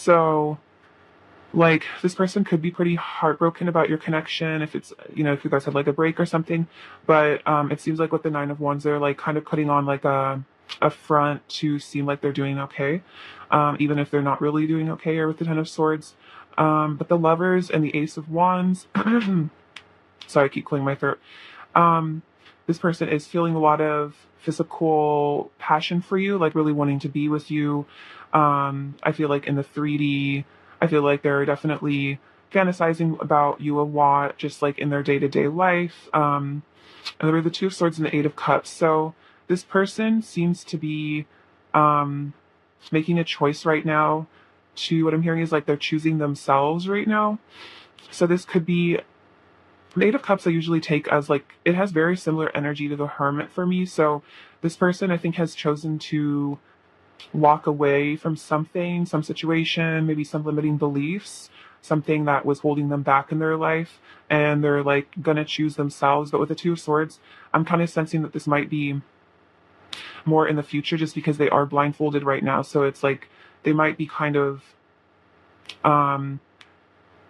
So, like, this person could be pretty heartbroken about your connection if it's, if you guys had like a break or something. But it seems like with the Nine of Wands, they're like kind of putting on like a front to seem like they're doing okay, even if they're not really doing okay, or with the Ten of Swords. But the Lovers and the Ace of Wands, sorry, I keep clearing my throat. Um, this person is feeling a lot of physical passion for you, like really wanting to be with you. I feel like in the 3D, I feel like they're definitely fantasizing about you a lot, just like in their day to day life. And there are the Two of Swords and the Eight of Cups. So this person seems to be um, making a choice right now. To what I'm hearing is like they're choosing themselves right now. So this could be the Eight of Cups I usually take as like it has very similar energy to the Hermit for me. So this person I think has chosen to walk away from something, some situation, maybe some limiting beliefs, something that was holding them back in their life, and they're like gonna choose themselves. But with the Two of Swords, I'm kind of sensing that this might be more in the future just because they are blindfolded right now. So it's like they might be kind of um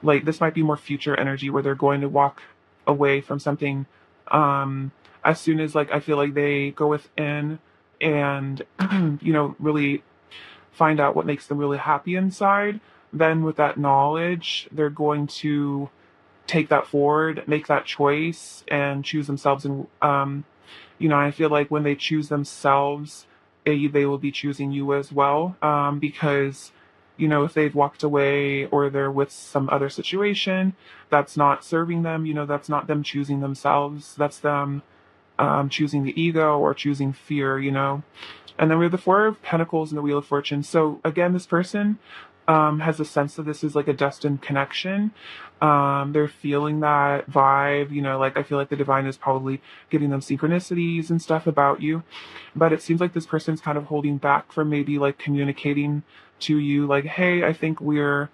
like this might be more future energy where they're going to walk away from something as soon as like I feel like they go within and really find out what makes them really happy inside. Then with that knowledge they're going to take that forward, make that choice, and choose themselves. And I feel like when they choose themselves, they will be choosing you as well, because if they've walked away or they're with some other situation that's not serving them, that's not them choosing themselves, that's them choosing the ego or choosing fear. And then we have the Four of Pentacles and the Wheel of Fortune. So again, this person has a sense that this is like a destined connection. They're feeling that vibe, like I feel like the divine is probably giving them synchronicities and stuff about you. But it seems like this person's kind of holding back from maybe like communicating to you, like, hey, I think we're,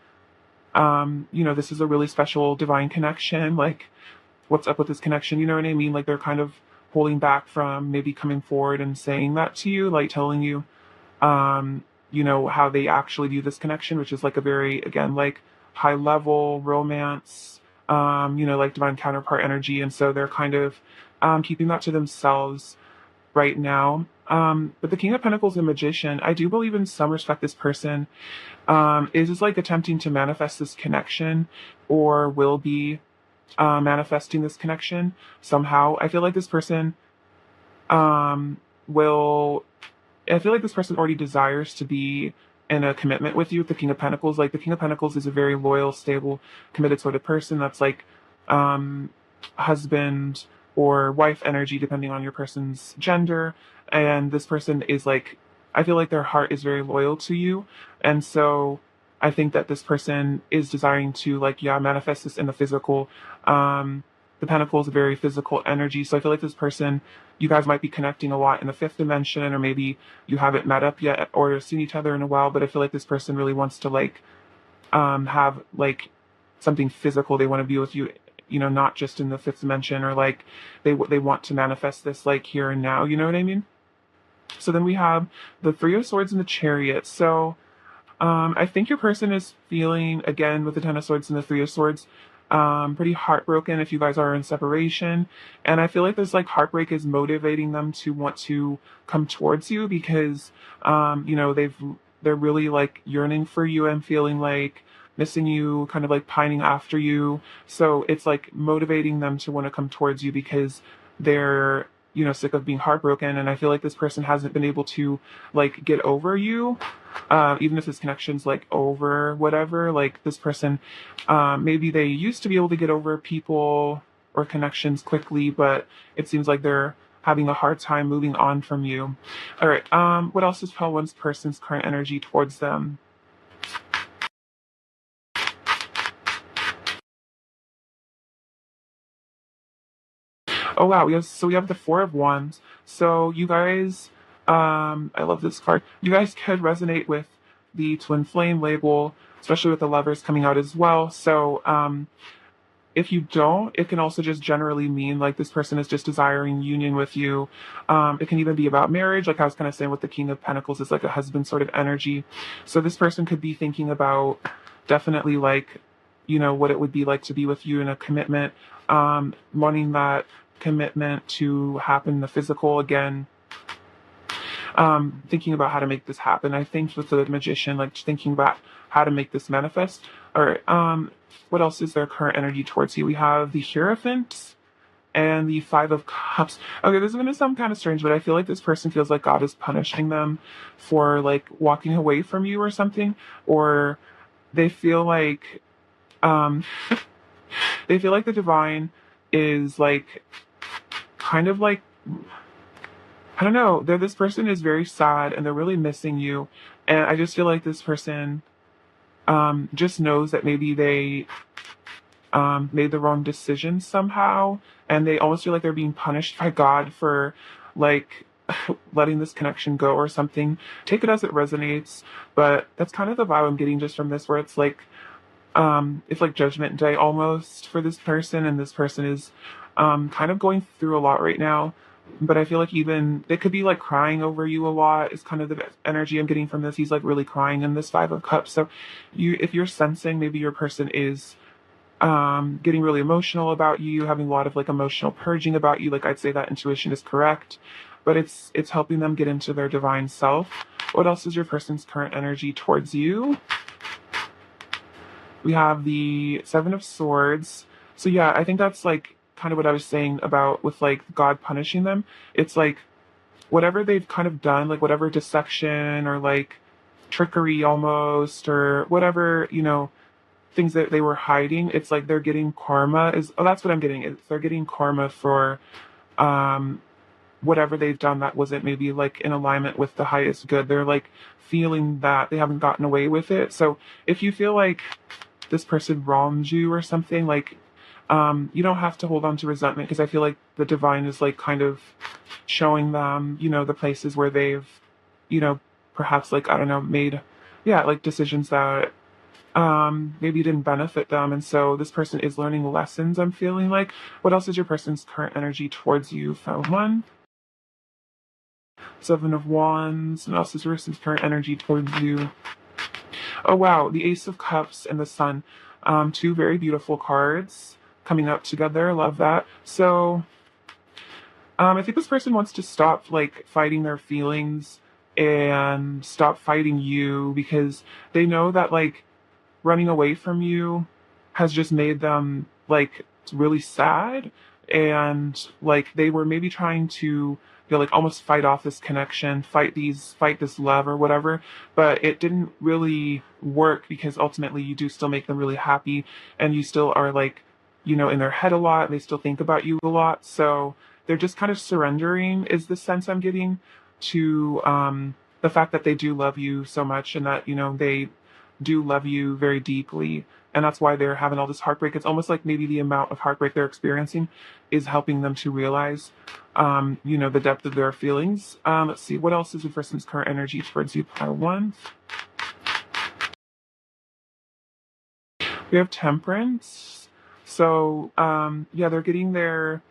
this is a really special divine connection. Like, what's up with this connection? You know what I mean? Like, they're kind of holding back from maybe coming forward and saying that to you, like telling you, how they actually view this connection, which is like a very, again, like high level romance, like divine counterpart energy. And so they're kind of keeping that to themselves right now. But the King of Pentacles and Magician, I do believe in some respect this person is like attempting to manifest this connection, or will be manifesting this connection somehow. Um, will I feel like this person already desires to be in a commitment with you with the King of Pentacles. Like the King of Pentacles is a very loyal, stable, committed sort of person that's like husband or wife energy, depending on your person's gender. And this person is like, I feel like their heart is very loyal to you. And so I think that this person is desiring to like, yeah, manifest this in the physical. The Pentacle is a very physical energy. So I feel like this person, you guys might be connecting a lot in the fifth dimension, or maybe you haven't met up yet or seen each other in a while, but I feel like this person really wants to like have like something physical. They want to be with you, not just in the fifth dimension, or like they want to manifest this like here and now, you know what I mean? So then we have the Three of Swords and the Chariot. So I think your person is feeling, again, with the Ten of Swords and the Three of Swords, pretty heartbroken if you guys are in separation. And I feel like this like heartbreak is motivating them to want to come towards you because, they're really like yearning for you and feeling like missing you, kind of like pining after you. So it's like motivating them to want to come towards you because they're, sick of being heartbroken. And I feel like this person hasn't been able to like get over you, even if this connection's like over whatever. Like this person, maybe they used to be able to get over people or connections quickly, but it seems like they're having a hard time moving on from you. All right. What else is tell one person's current energy towards them? Oh wow, we have the Four of Wands. So you guys, I love this card. You guys could resonate with the twin flame label, especially with the Lovers coming out as well. So if you don't, it can also just generally mean like this person is just desiring union with you. It can even be about marriage, like I was kind of saying with the King of Pentacles, is like a husband sort of energy. So this person could be thinking about definitely like, what it would be like to be with you in a commitment, wanting that commitment to happen, the physical again, thinking about how to make this happen. I think with the Magician, like thinking about how to make this manifest. All right. What else is their current energy towards you? We have the Hierophant and the Five of Cups. Okay, this is going to sound kind of strange, but I feel like this person feels like God is punishing them for like walking away from you or something, or they feel like um they feel like the divine is like kind of like, I don't know, this person is very sad and they're really missing you. And I just feel like this person just knows that maybe they made the wrong decision somehow, and they almost feel like they're being punished by God for like letting this connection go or something. Take it as it resonates, but that's kind of the vibe I'm getting just from this, where it's like judgment day almost for this person, and this person is kind of going through a lot right now. But I feel like even they could be like crying over you a lot is kind of the energy I'm getting from this. He's like really crying in this Five of Cups. So if you're sensing maybe your person is getting really emotional about you, having a lot of like emotional purging about you, like I'd say that intuition is correct, but it's helping them get into their divine self. What else is your person's current energy towards you? We have the Seven of Swords. So yeah, I think that's like kind of what I was saying about with like God punishing them. It's like whatever they've kind of done, like whatever deception or like trickery almost, or whatever, things that they were hiding, it's like they're getting karma. That's what I'm getting. They're getting karma for um whatever they've done that wasn't maybe like in alignment with the highest good. They're like feeling that they haven't gotten away with it. So if you feel like this person wronged you or something, like you don't have to hold on to resentment, because I feel like the divine is like kind of showing them, the places where they've, you know, perhaps like, I don't know, made, yeah, like decisions that maybe didn't benefit them. And so this person is learning lessons, I'm feeling like. What else is your person's current energy towards you? Found one. Seven of Wands. What else is your person's current energy towards you? Oh wow, the Ace of Cups and the Sun. Two very beautiful cards coming up together. Love that. So I think this person wants to stop like fighting their feelings and stop fighting you, because they know that like running away from you has just made them like really sad, and like they were maybe trying to, like almost fight off this connection, fight this love or whatever, but it didn't really work, because ultimately you do still make them really happy, and you still are like, in their head a lot, they still think about you a lot. So they're just kind of surrendering, is the sense I'm getting, to the fact that they do love you so much, and that they do love you very deeply, and that's why they're having all this heartbreak. It's almost like maybe the amount of heartbreak they're experiencing is helping them to realize the depth of their feelings. Let's see, what else is the person's current energy towards you? Pile one. We have Temperance. So yeah, they're getting their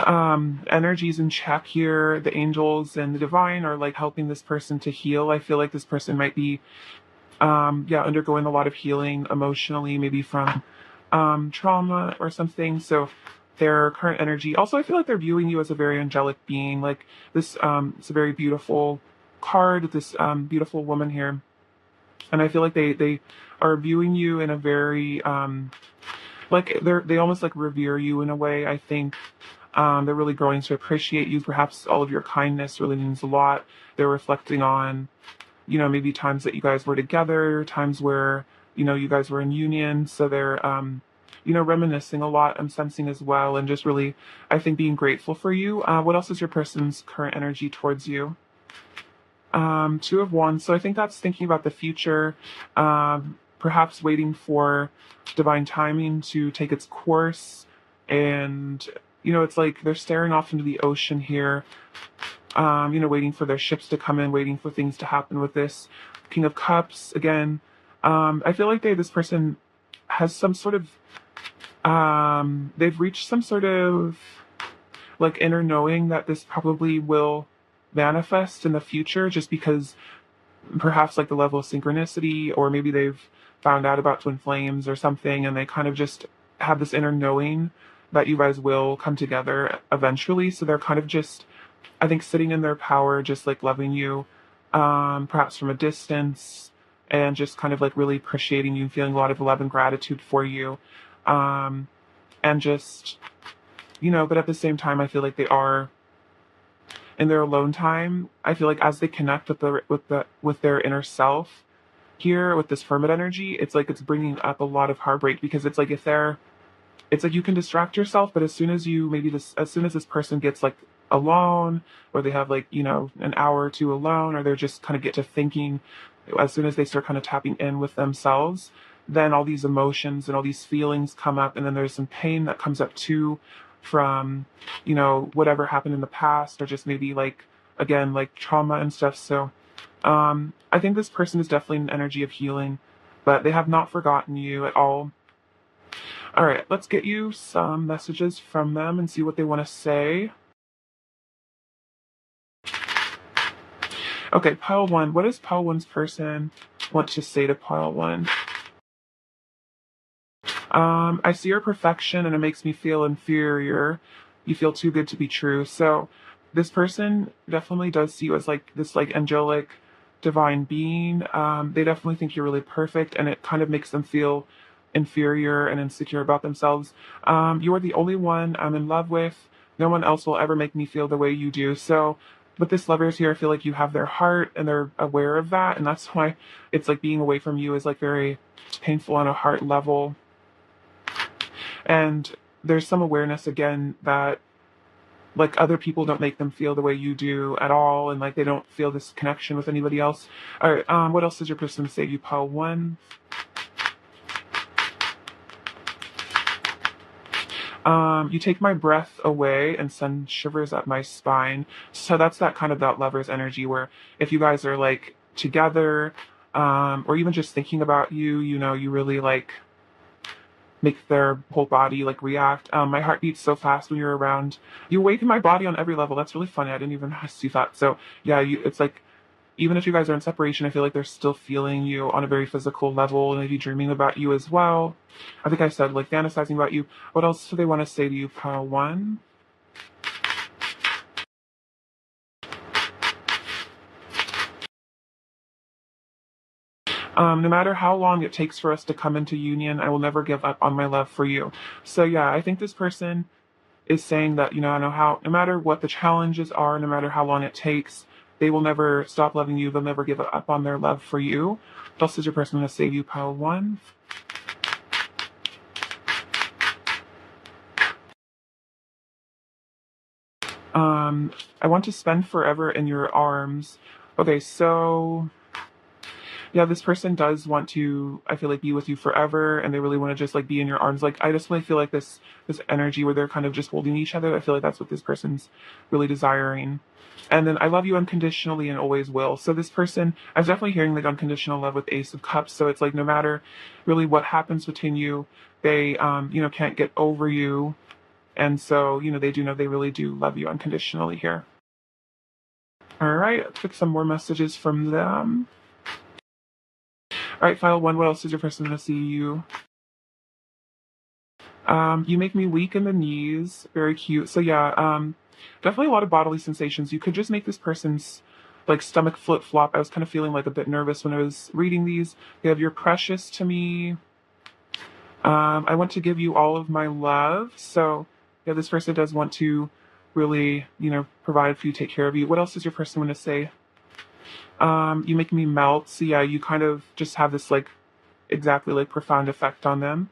energies in check here. The angels and the divine are like helping this person to heal. I feel like this person might be yeah, undergoing a lot of healing emotionally, maybe from trauma or something. So their current energy, also I feel like they're viewing you as a very angelic being. Like this it's a very beautiful card with this beautiful woman here, and I feel like they are viewing you in a very like they almost like revere you in a way. I think they're really growing to appreciate you. Perhaps all of your kindness really means a lot. They're reflecting on maybe times that you guys were together, times where, you guys were in union. So they're, reminiscing a lot, I'm sensing as well, and just really, I think, being grateful for you. What else is your person's current energy towards you? Two of Wands. So I think that's thinking about the future, perhaps waiting for divine timing to take its course. And, it's like they're staring off into the ocean here, waiting for their ships to come in, waiting for things to happen with this King of Cups again. I feel like this person has some sort of They've reached some sort of like inner knowing that this probably will manifest in the future, just because perhaps like the level of synchronicity, or maybe they've found out about twin flames or something, and they kind of just have this inner knowing that you guys will come together eventually. So they're kind of just, I think, sitting in their power, just like loving you, perhaps from a distance, and just kind of like really appreciating you, feeling a lot of love and gratitude for you. Um, and just, but at the same time, I feel like they are in their alone time. I feel like as they connect with their inner self here with this hermit energy, it's like it's bringing up a lot of heartbreak, because it's like it's like you can distract yourself, but as soon as as soon as this person gets like alone, or they have like, an hour or two alone, or they're just kind of get to thinking, as soon as they start kind of tapping in with themselves, then all these emotions and all these feelings come up. And then there's some pain that comes up too from, whatever happened in the past, or just maybe like, again, like trauma and stuff. So, I think this person is definitely an energy of healing, but they have not forgotten you at all. All right, let's get you some messages from them and see what they want to say. Okay, pile one. What does pile one's person want to say to pile one? I see your perfection and it makes me feel inferior. You feel too good to be true. So this person definitely does see you as like this like angelic divine being. They definitely think you're really perfect, and it kind of makes them feel inferior and insecure about themselves. You are the only one I'm in love with. No one else will ever make me feel the way you do. So with this lovers here, I feel like you have their heart and they're aware of that. And that's why it's like being away from you is like very painful on a heart level. And there's some awareness again that like other people don't make them feel the way you do at all, and like they don't feel this connection with anybody else. All right, what else does your person say to you, pile one? You take my breath away and send shivers up my spine. So that's that kind of that lover's energy, where if you guys are like together, or even just thinking about you, you really like make their whole body like react. My heart beats so fast when you're around. You awaken my body on every level. That's really funny. I didn't even see that. So yeah, it's like even if you guys are in separation, I feel like they're still feeling you on a very physical level, and maybe dreaming about you as well. I think I said like fantasizing about you. What else do they want to say to you, pile one? No matter how long it takes for us to come into union, I will never give up on my love for you. So yeah, I think this person is saying that, I know how, no matter what the challenges are, no matter how long it takes, they will never stop loving you. They'll never give up on their love for you. What else is your person going to say to you, pile one? I want to spend forever in your arms. Okay, so yeah, this person does want to, I feel like, be with you forever, and they really want to just like be in your arms. Like I just really feel like this energy where they're kind of just holding each other. I feel like that's what this person's really desiring. And then I love you unconditionally and always will. So this person, I'm definitely hearing like unconditional love with Ace of Cups. So it's like no matter really what happens between you, they can't get over you. And so, they do know they really do love you unconditionally here. All right, let's pick some more messages from them. All right, file one. What else is your person going to see you? You make me weak in the knees. Very cute. So yeah, definitely a lot of bodily sensations. You could just make this person's like stomach flip flop. I was kind of feeling like a bit nervous when I was reading these. You have you're precious to me. I want to give you all of my love. So yeah, this person does want to really, provide for you, take care of you. What else does your person want to say? You make me melt. So yeah, you kind of just have this like exactly like profound effect on them.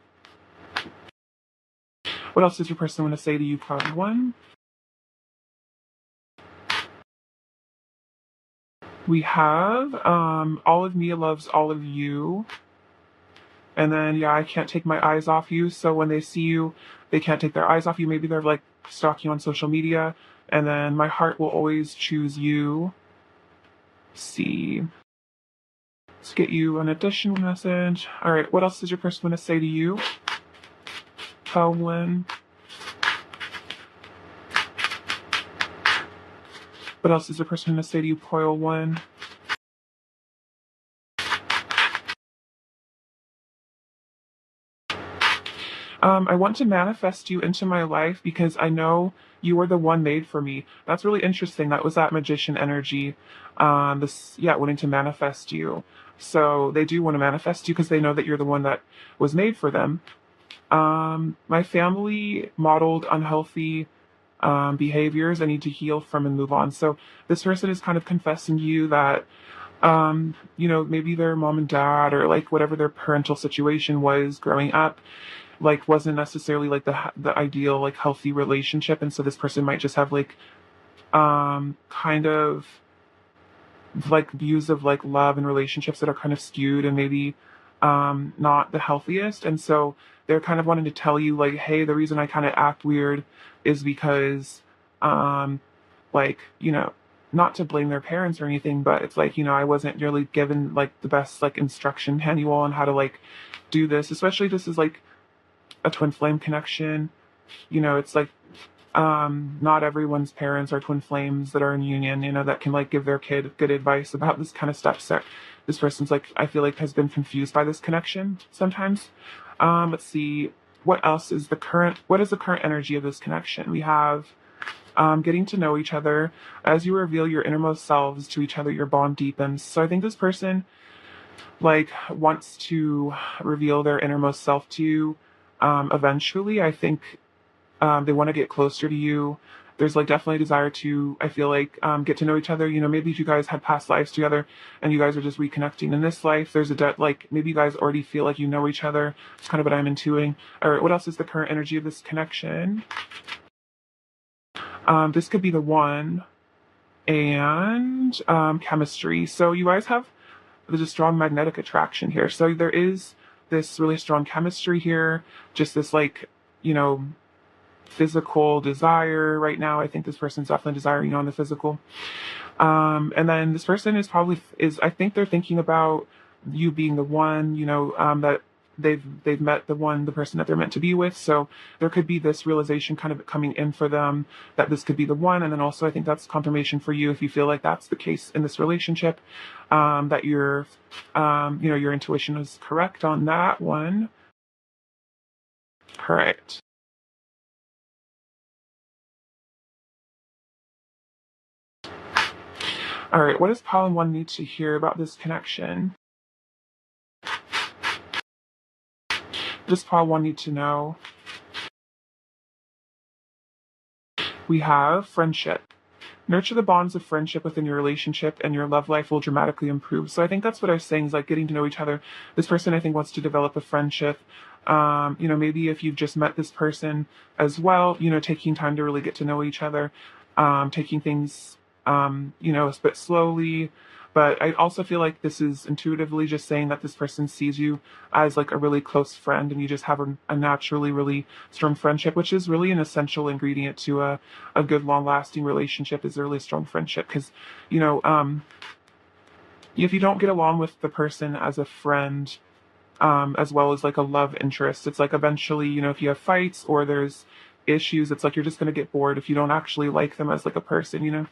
What else does your person want to say to you, part one? We have all of Mia loves all of you. And then yeah, I can't take my eyes off you. So when they see you, they can't take their eyes off you. Maybe they're like stalking you on social media. And then my heart will always choose you. Let's see. Let's get you an additional message. All right, what else does your person want to say to you? pile one. What else is the person going to say to you, pile one? I want to manifest you into my life because I know you were the one made for me. That's really interesting. That was that magician energy. Wanting to manifest you. So they do want to manifest you because they know that you're the one that was made for them. My family modeled unhealthy behaviors I need to heal from and move on. So this person is kind of confessing to you that maybe their mom and dad or like whatever their parental situation was growing up, like wasn't necessarily like the ideal like healthy relationship, and so this person might just have like kind of like views of like love and relationships that are kind of skewed and maybe not the healthiest, and so they're kind of wanting to tell you like, hey, the reason I kind of act weird is because like not to blame their parents or anything, but it's like I wasn't really given like the best like instruction manual on how to like do this, especially this is like a twin flame connection. It's like not everyone's parents are twin flames that are in union, that can like give their kid good advice about this kind of stuff. So this person's like, I feel like has been confused by this connection sometimes. Let's see, what is the current energy of this connection? We have getting to know each other. As you reveal your innermost selves to each other, your bond deepens. So I think this person like wants to reveal their innermost self to you. Eventually, I think they want to get closer to you. There's like definitely a desire to, I feel like, get to know each other. Maybe if you guys had past lives together and you guys are just reconnecting in this life, there's like maybe you guys already feel like you know each other. It's kind of what I'm intuiting. All right, what else is the current energy of this connection? This could be the one, and chemistry. So you guys there's a strong magnetic attraction here. So there is this really strong chemistry here. Just this like, physical desire right now. I think this person's definitely desiring on the physical. And then this person I think they're thinking about you being the one, that they've met the person that they're meant to be with. So there could be this realization kind of coming in for them that this could be the one. And then also I think that's confirmation for you if you feel like that's the case in this relationship, that your intuition is correct on that one. Correct. All right, what does Column 1 need to hear about this connection? What does Column 1 need to know? We have friendship. Nurture the bonds of friendship within your relationship and your love life will dramatically improve. So I think that's what I was saying is like getting to know each other. This person I think wants to develop a friendship. Maybe if you've just met this person as well, taking time to really get to know each other, taking things, a bit slowly. But I also feel like this is intuitively just saying that this person sees you as like a really close friend and you just have a naturally really strong friendship, which is really an essential ingredient to a good long lasting relationship is a really strong friendship. Because, if you don't get along with the person as a friend, as well as like a love interest, it's like eventually, if you have fights or there's issues, it's like you're just going to get bored if you don't actually like them as like a person,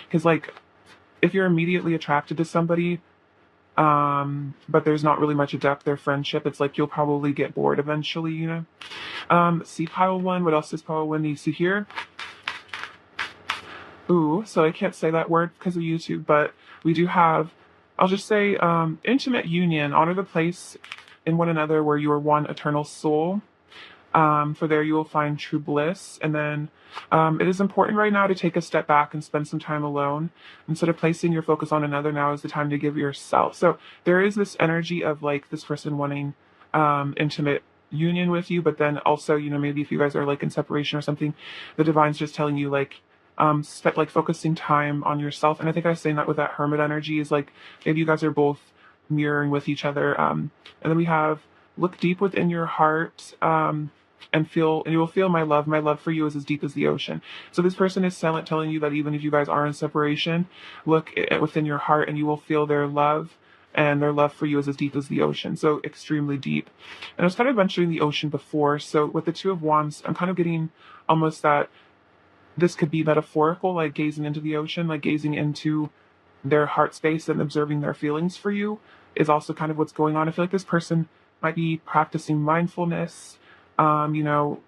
because like if you're immediately attracted to somebody, but there's not really much depth their friendship, it's like you'll probably get bored eventually. See pile 1, what else does pile 1 needs to hear? Ooh, so I can't say that word because of YouTube, but we do have, I'll just say, intimate union. Honor the place in one another where you are one eternal soul. For there you will find true bliss. And then it is important right now to take a step back and spend some time alone. Instead of placing your focus on another, now is the time to give yourself. So there is this energy of like this person wanting intimate union with you, but then also, maybe if you guys are like in separation or something, the divine's just telling you like, like focusing time on yourself. And I think I was saying that with that hermit energy is like, maybe you guys are both mirroring with each other. And then we have look deep within your heart, and you will feel my love. My love for you is as deep as the ocean. So this person is silent, telling you that even if you guys are in separation, look within your heart and you will feel their love. and their love for you is as deep as the ocean, so extremely deep. And I was kind of mentioning the ocean before, so with the Two of Wands, I'm kind of getting almost that this could be metaphorical, like gazing into the ocean, like gazing into their heart space and observing their feelings for you is also kind of what's going on. I feel like this person might be practicing mindfulness, you know,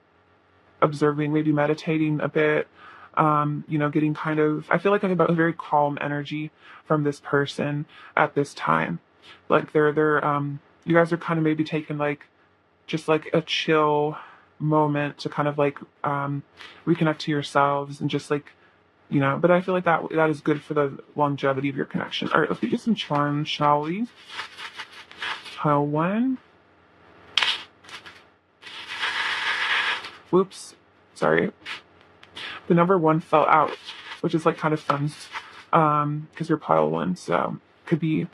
observing, maybe meditating a bit, you know, getting kind of, I feel like I have a very calm energy from this person at this time. Like you guys are kind of maybe taking like, just like a chill moment to kind of like, reconnect to yourselves and just like, you know, but I feel like that is good for the longevity of your connection. All right, let's get some charms, shall we? Pile 1. Whoops, sorry. The number 1 fell out, which is like kind of fun, because you're pile 1, so could be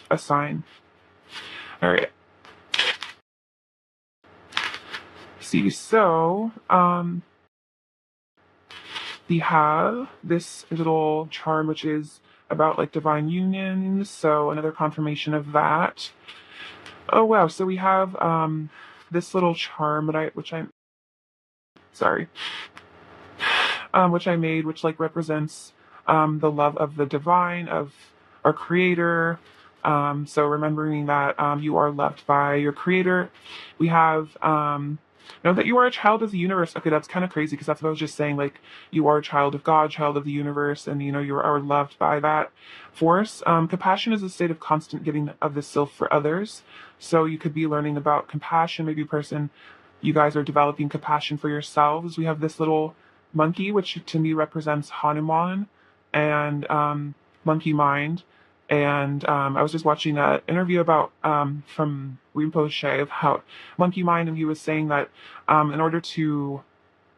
a sign. All right. See, so we have this little charm which is about like divine union, so another confirmation of that. Oh wow, so we have this little charm that which I made, which like represents the love of the divine, of our creator. So remembering that you are loved by your creator. We have know that you are a child of the universe. Okay, that's kind of crazy because that's what I was just saying. Like, you are a child of God, child of the universe, and you know you are loved by that force. Compassion is a state of constant giving of the self for others. So you could be learning about compassion. Maybe you guys are developing compassion for yourselves. We have this little monkey, which to me represents Hanuman and monkey mind. And I was just watching an interview about from Rinpoche of how monkey mind, and he was saying that in order to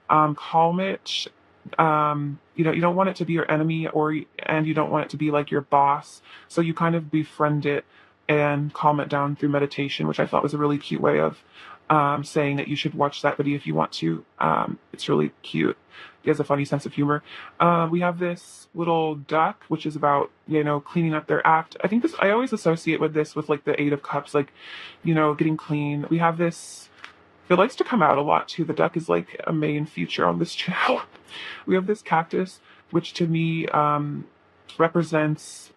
calm it, you know, you don't want it to be your enemy, and you don't want it to be like your boss. So you kind of befriend it and calm it down through meditation, which I thought was a really cute way of saying that you should watch that video if you want to. It's really cute. He has a funny sense of humor. We have this little duck, which is about, you know, cleaning up their act. I think I always associate this with like the Eight of Cups, like, you know, getting clean. We have this, it likes to come out a lot too. The duck is like a main feature on this channel. We have this cactus, which to me represents,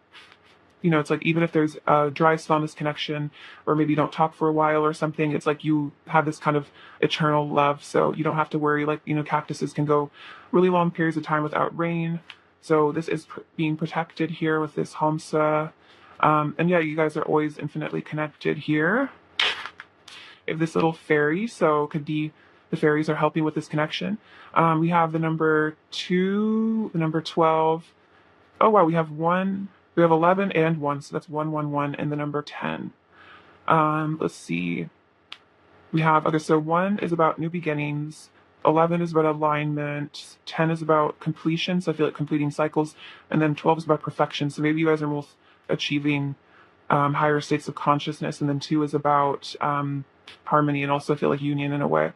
you know, it's like even if there's a dry spell in this connection, or maybe you don't talk for a while or something, it's like you have this kind of eternal love. So you don't have to worry. Like, you know, cactuses can go really long periods of time without rain. So this is being protected here with this Hamsa. And yeah, you guys are always infinitely connected here. We have this little fairy, so could be the fairies are helping with this connection. We have the number 2, the number 12. Oh wow, we have 11 and 1, so that's 111, and the number 10. Let's see. We have, okay, so 1 is about new beginnings, 11 is about alignment, 10 is about completion, so I feel like completing cycles, and then 12 is about perfection. So maybe you guys are both achieving higher states of consciousness, and then 2 is about harmony, and also I feel like union in a way.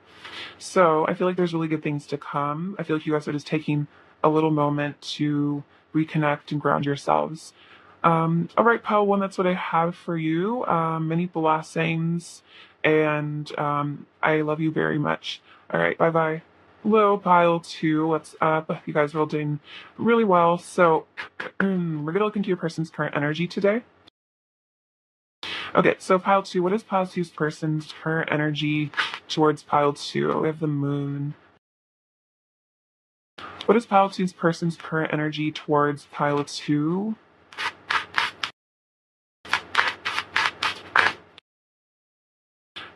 So I feel like there's really good things to come. I feel like you guys are just taking a little moment to reconnect and ground yourselves. All right, pile 1, that's what I have for you. Many blessings, and I love you very much. All right, bye-bye. Hello, pile 2, what's up? You guys are all doing really well. So we're going to look into your person's current energy today. Okay, so pile 2, what is pile 2's person's current energy towards pile 2? We have the moon. What is pile 2's person's current energy towards pile 2?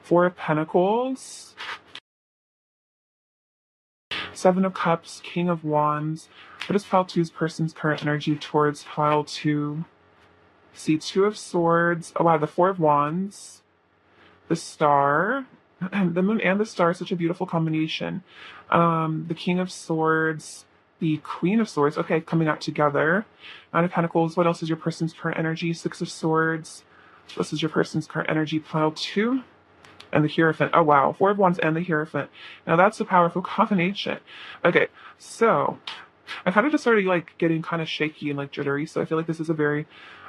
Four of Pentacles. 7 of Cups, King of Wands. What is pile 2's person's current energy towards pile 2? See, 2 of Swords. Oh wow, the 4 of Wands. The Star. The Moon and the Star, such a beautiful combination. The King of Swords. The Queen of Swords. Okay, coming out together. 9 of Pentacles. What else is your person's current energy? 6 of Swords. This is your person's current energy, pile 2. And the Hierophant. Oh wow, 4 of Wands and the Hierophant. Now that's a powerful combination. Okay, so I kind of just started like getting kind of shaky and like jittery, so I feel like this is a very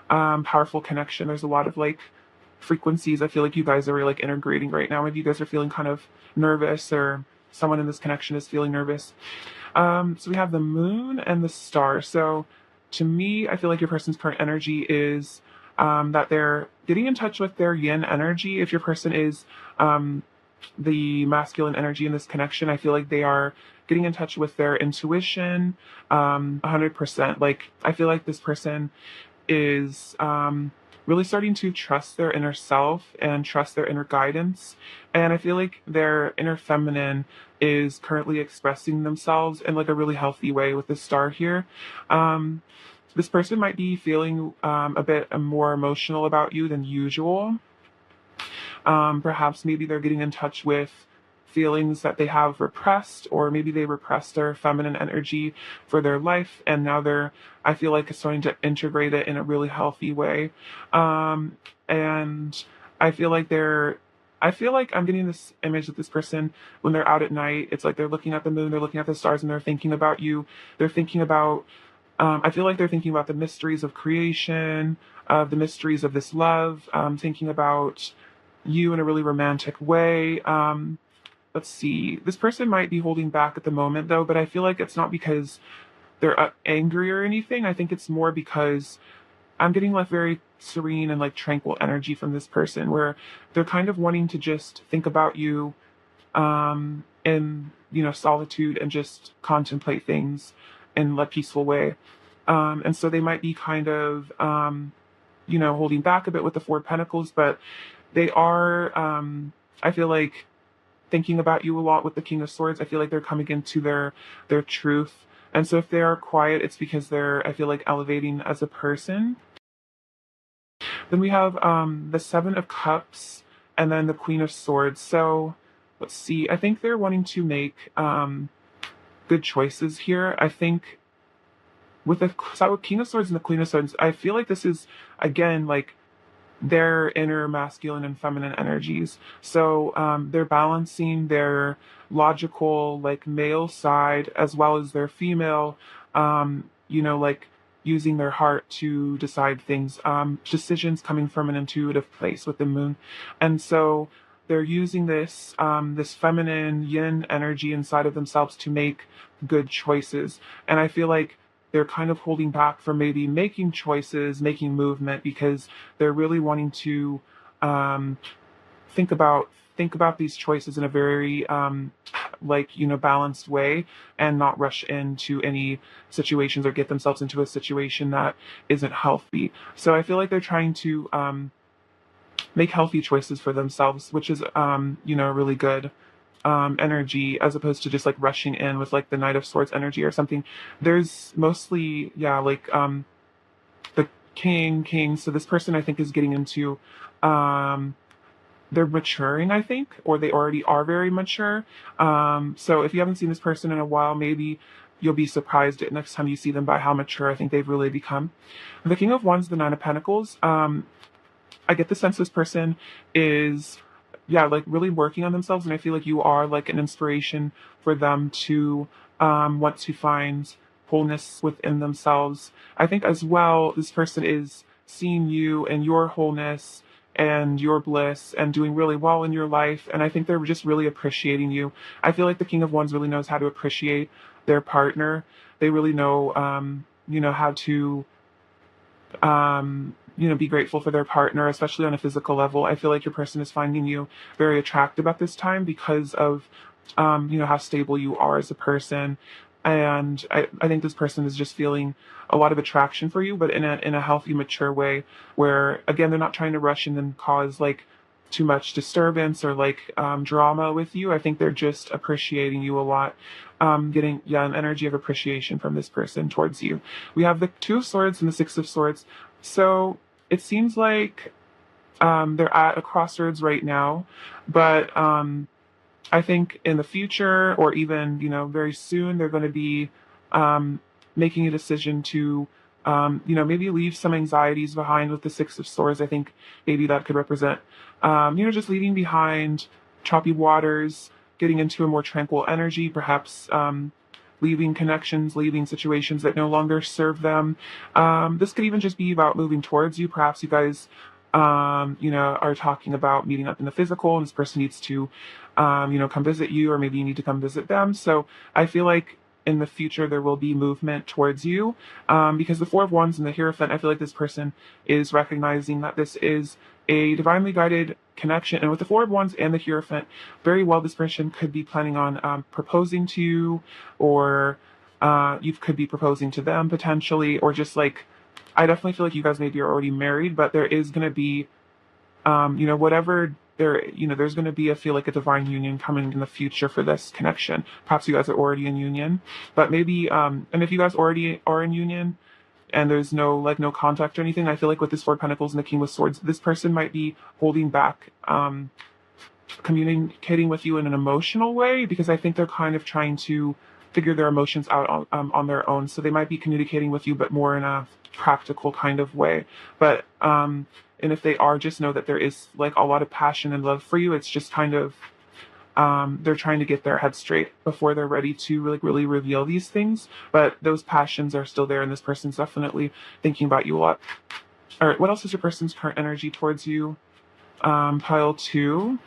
powerful connection. There's a lot of like frequencies. I feel like you guys are like integrating right now. Maybe you guys are feeling kind of nervous, or someone in this connection is feeling nervous. So we have the moon and the star. So to me, I feel like your person's current energy is that they're getting in touch with their yin energy. If your person is the masculine energy in this connection, I feel like they are getting in touch with their intuition 100%. Like, I feel like this person is really starting to trust their inner self and trust their inner guidance. And I feel like their inner feminine is currently expressing themselves in like a really healthy way with the star here. Um, this person might be feeling a bit more emotional about you than usual. Perhaps maybe they're getting in touch with feelings that they have repressed, or maybe they repressed their feminine energy for their life, and now they're, I feel like, starting to integrate it in a really healthy way. And I feel like I feel like I'm getting this image of this person when they're out at night. It's like they're looking at the moon, they're looking at the stars, and they're thinking about you. They're thinking about, I feel like they're thinking about the mysteries of creation, of the mysteries of this love, thinking about you in a really romantic way. Let's see. This person might be holding back at the moment, though, but I feel like it's not because they're angry or anything. I think it's more because I'm getting like very serene and like tranquil energy from this person, where they're kind of wanting to just think about you in, solitude, and just contemplate things in a peaceful way. And so they might be kind of, holding back a bit with the Four of Pentacles, but they are, I feel like, thinking about you a lot with the King of Swords. I feel like they're coming into their truth. And so if they are quiet, it's because they're, I feel like, elevating as a person. Then we have the Seven of Cups and then the Queen of Swords. So let's see. I think they're wanting to make good choices here. I think with the King of Swords and the Queen of Swords, I feel like this is, again, like their inner masculine and feminine energies. So they're balancing their logical, like, male side as well as their female, like using their heart to decide things, decisions coming from an intuitive place with the moon. And so they're using this feminine yin energy inside of themselves to make good choices. And I feel like they're kind of holding back from maybe making choices, making movement, because they're really wanting to um, think about these choices in a very balanced way, and not rush into any situations or get themselves into a situation that isn't healthy. So I feel like they're trying to make healthy choices for themselves, which is really good energy, as opposed to just like rushing in with like the Knight of Swords energy or something. There's mostly, the king. So this person, I think, is getting into, they're maturing, I think, or they already are very mature. So if you haven't seen this person in a while, maybe you'll be surprised next time you see them by how mature I think they've really become. The King of Wands, the Nine of Pentacles. I get the sense this person is, like really working on themselves, and I feel like you are like an inspiration for them to want to find wholeness within themselves. I think as well, this person is seeing you and your wholeness and your bliss and doing really well in your life, and I think they're just really appreciating you. I feel like the King of Wands really knows how to appreciate their partner. They really know, how to be grateful for their partner, especially on a physical level. I feel like your person is finding you very attractive at this time because of, how stable you are as a person. And I think this person is just feeling a lot of attraction for you, but in a healthy, mature way, where, again, they're not trying to rush in and cause like too much disturbance or like drama with you. I think they're just appreciating you a lot, getting an energy of appreciation from this person towards you. We have the Two of Swords and the Six of Swords. So it seems like they're at a crossroads right now, but I think in the future, or even very soon, they're going to be making a decision to maybe leave some anxieties behind with the Six of Swords. I think maybe that could represent just leaving behind choppy waters, getting into a more tranquil energy, perhaps leaving connections, leaving situations that no longer serve them. This could even just be about moving towards you. Perhaps you guys, are talking about meeting up in the physical, and this person needs to, come visit you, or maybe you need to come visit them. So I feel like in the future there will be movement towards you, because the Four of Wands and the Hierophant, I feel like this person is recognizing that this is a divinely guided connection. And with the Four of Wands and the Hierophant, very well this person could be planning on proposing to you, or you could be proposing to them potentially, or just like, I definitely feel like you guys maybe are already married, but there is going to be, whatever there, there's going to be, I feel like, a divine union coming in the future for this connection. Perhaps you guys are already in union, but maybe, and if you guys already are in union and there's no contact or anything, I feel like with this Four of Pentacles and the King of Swords, this person might be holding back, communicating with you in an emotional way, because I think they're kind of trying to figure their emotions out on their own. So they might be communicating with you, but more in a practical kind of way. But and if they are, just know that there is like a lot of passion and love for you. It's just kind of they're trying to get their head straight before they're ready to really reveal these things. But those passions are still there, and this person's definitely thinking about you a lot. All right, what else is your person's current energy towards you? Pile 2.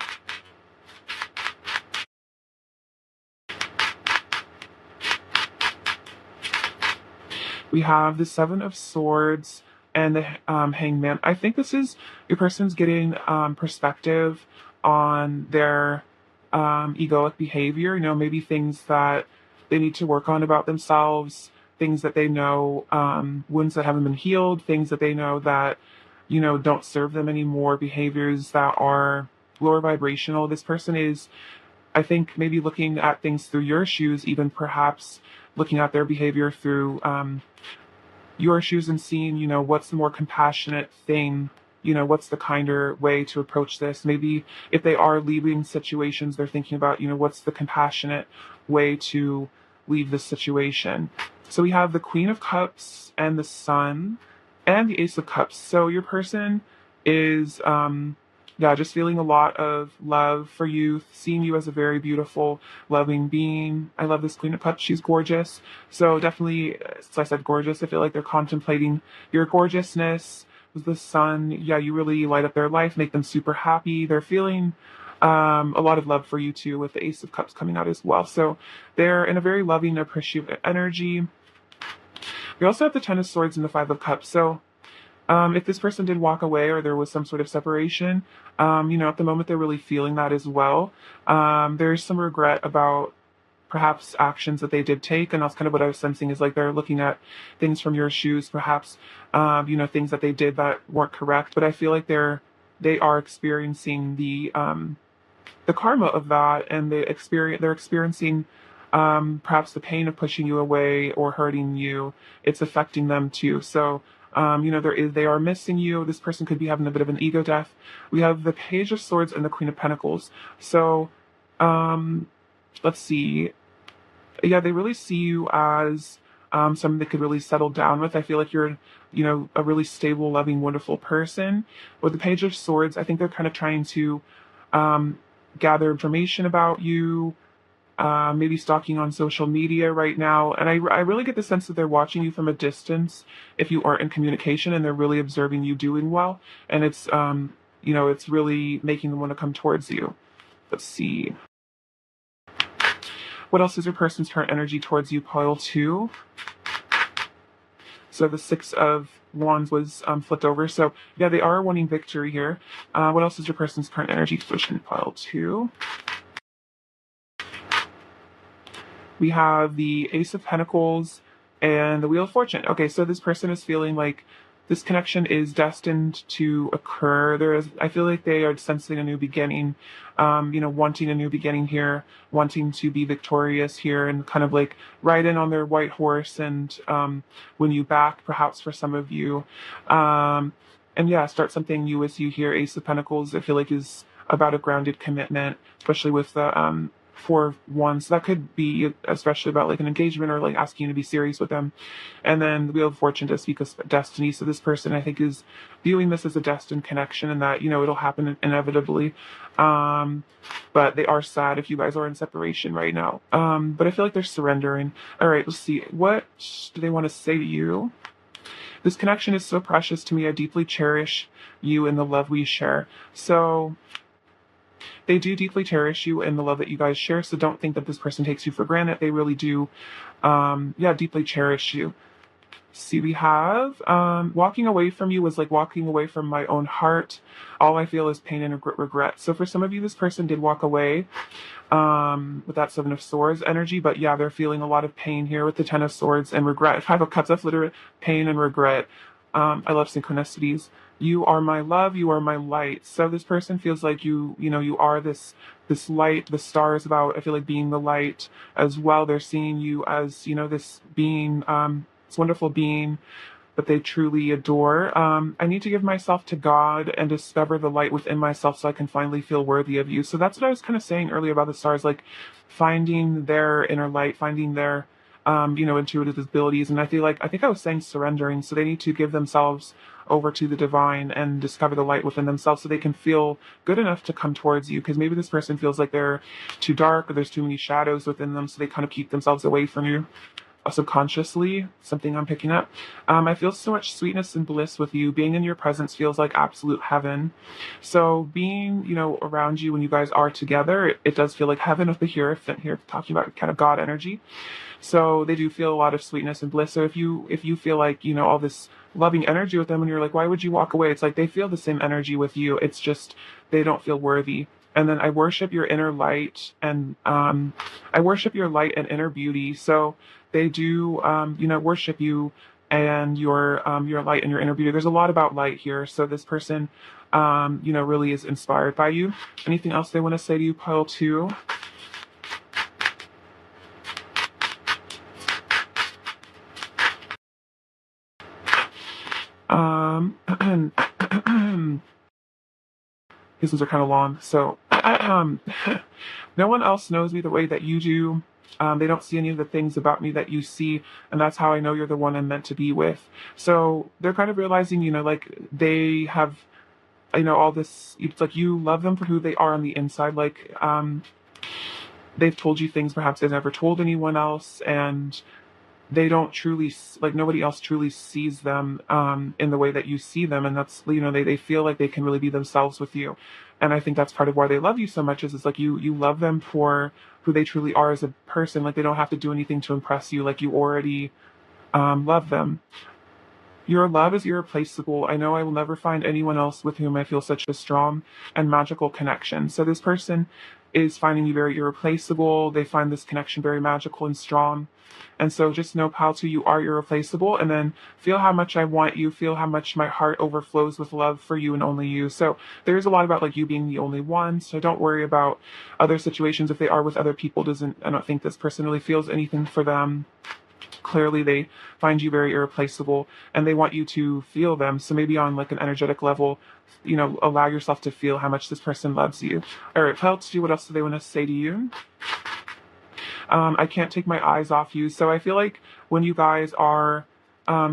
We have the Seven of Swords and the Hangman. I think this is your person's getting perspective on their egoic behavior. Maybe things that they need to work on about themselves, things that they know, wounds that haven't been healed, things that they know that, don't serve them anymore, behaviors that are lower vibrational. This person is, I think, maybe looking at things through your shoes, even perhaps looking at their behavior through your shoes and seeing, what's the more compassionate thing, what's the kinder way to approach this. Maybe if they are leaving situations, they're thinking about, what's the compassionate way to leave this situation. So we have the Queen of Cups and the Sun and the Ace of Cups. So your person is, just feeling a lot of love for you, seeing you as a very beautiful, loving being. I love this Queen of Cups. She's gorgeous. So definitely, since I said gorgeous, I feel like they're contemplating your gorgeousness. With the Sun, you really light up their life, make them super happy. They're feeling a lot of love for you too, with the Ace of Cups coming out as well. So they're in a very loving, appreciative energy. We also have the Ten of Swords and the Five of Cups. So if this person did walk away, or there was some sort of separation, at the moment they're really feeling that as well. There's some regret about perhaps actions that they did take, and that's kind of what I was sensing, is like they're looking at things from your shoes, perhaps, things that they did that weren't correct. But I feel like they are experiencing the karma of that, and they're experiencing perhaps the pain of pushing you away or hurting you. It's affecting them too. So they are missing you. This person could be having a bit of an ego death. We have the Page of Swords and the Queen of Pentacles. So, let's see. Yeah, they really see you as someone they could really settle down with. I feel like you're, a really stable, loving, wonderful person. With the Page of Swords, I think they're kind of trying to gather information about you, maybe stalking on social media right now. And I really get the sense that they're watching you from a distance if you aren't in communication, and they're really observing you doing well. And it's, it's really making them want to come towards you. Let's see. What else is your person's current energy towards you? Pile 2. So the Six of Wands was flipped over. So yeah, they are wanting victory here. What else is your person's current energy position? Pile 2. We have the Ace of Pentacles and the Wheel of Fortune. Okay, so this person is feeling like this connection is destined to occur. I feel like they are sensing a new beginning, wanting a new beginning here, wanting to be victorious here, and kind of like ride in on their white horse and win you back, perhaps for some of you. And start something new with you here. Ace of Pentacles, I feel like, is about a grounded commitment, especially with the Four of Wands. So that could be especially about like an engagement or like asking you to be serious with them. And then the Wheel of Fortune does speak of destiny. So this person, I think, is viewing this as a destined connection, and that, it'll happen inevitably. But they are sad if you guys are in separation right now. But I feel like they're surrendering. All right, let's see. What do they want to say to you? This connection is so precious to me. I deeply cherish you and the love we share. So they do deeply cherish you and the love that you guys share. So don't think that this person takes you for granted. They really do, deeply cherish you. See, we have walking away from you was like walking away from my own heart. All I feel is pain and regret. So for some of you, this person did walk away with that Seven of Swords energy. But yeah, they're feeling a lot of pain here with the Ten of Swords and regret. Five of Cups, that's literally pain and regret. I love synchronicities. You are my love. You are my light. So this person feels like you are this light. The star is about, I feel like, being the light as well. They're seeing you as, this being, this wonderful being that they truly adore. I need to give myself to God and discover the light within myself so I can finally feel worthy of you. So that's what I was kind of saying earlier about the stars, like finding their inner light, finding their, intuitive abilities. And I think I was saying surrendering. So they need to give themselves over to the divine and discover the light within themselves so they can feel good enough to come towards you. Because maybe this person feels like they're too dark or there's too many shadows within them. So they kind of keep themselves away from you. Subconsciously, something I'm picking up. I feel so much sweetness and bliss with you. Being in your presence feels like absolute heaven. So being, around you when you guys are together, it does feel like heaven with the Hierophant here, talking about kind of God energy. So they do feel a lot of sweetness and bliss. So if you feel like, all this loving energy with them and you're like, why would you walk away? It's like they feel the same energy with you. It's just they don't feel worthy. And then I worship your inner light and I worship your light and inner beauty. So they do, worship you and your light and your inner beauty. There's a lot about light here. So this person, really is inspired by you. Anything else they want to say to you, pile 2? These ones are kind of long. So, no one else knows me the way that you do. They don't see any of the things about me that you see, and that's how I know you're the one I'm meant to be with. So they're kind of realizing, like they have, all this. It's like you love them for who they are on the inside. Like, they've told you things perhaps they've never told anyone else, and they don't truly, like, nobody else truly sees them in the way that you see them. And that's, they feel like they can really be themselves with you. And I think that's part of why they love you so much is it's like you love them for who they truly are as a person. Like they don't have to do anything to impress you. Like you already love them. Your love is irreplaceable. I know I will never find anyone else with whom I feel such a strong and magical connection. So this person is finding you very irreplaceable. They find this connection very magical and strong. And so just know, pal, too, you are irreplaceable. And then feel how much I want you. Feel how much my heart overflows with love for you and only you. So there's a lot about like you being the only one. So don't worry about other situations. If they are with other people, I don't think this person really feels anything for them. Clearly they find you very irreplaceable and they want you to feel them. So maybe on like an energetic level, allow yourself to feel how much this person loves you. All right, pal, two, what else do they want to say to you? I can't take my eyes off you. So I feel like when you guys are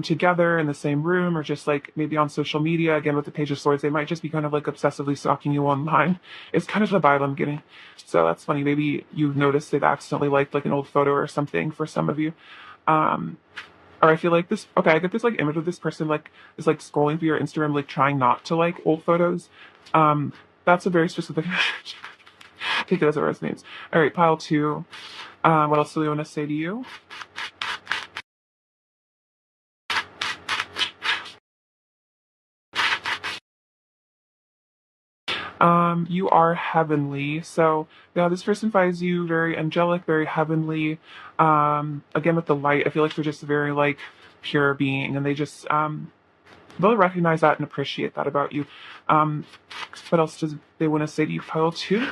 together in the same room or just like maybe on social media, again with the Page of Swords, they might just be kind of like obsessively stalking you online. It's kind of the vibe I'm getting. So that's funny. Maybe you've noticed they've accidentally liked like an old photo or something for some of you. Or I feel like this, okay, I get this like image of this person like is like scrolling through your Instagram, like trying not to like old photos. That's a very specific take it as it resonates. All right, pile two. What else do we want to say to you? You are heavenly. So yeah, this person finds you very angelic, very heavenly. Again with the light, I feel like they're just a very like pure being, and they just they'll recognize that and appreciate that about you. What else does they want to say to you, pile two?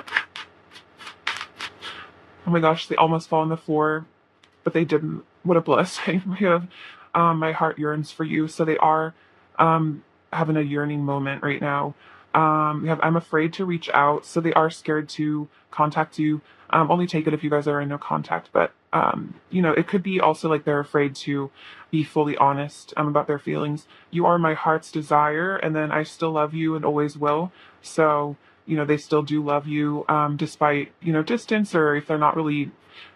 Oh my gosh, they almost fall on the floor, but they didn't. What a blessing. My heart yearns for you. So they are having a yearning moment right now. We have I'm afraid to reach out, so they are scared to contact you. Only take it if you guys are in no contact, but it could be also like they're afraid to be fully honest about their feelings. You are my heart's desire, and then I still love you and always will. So, they still do love you, despite, distance, or if they're not really,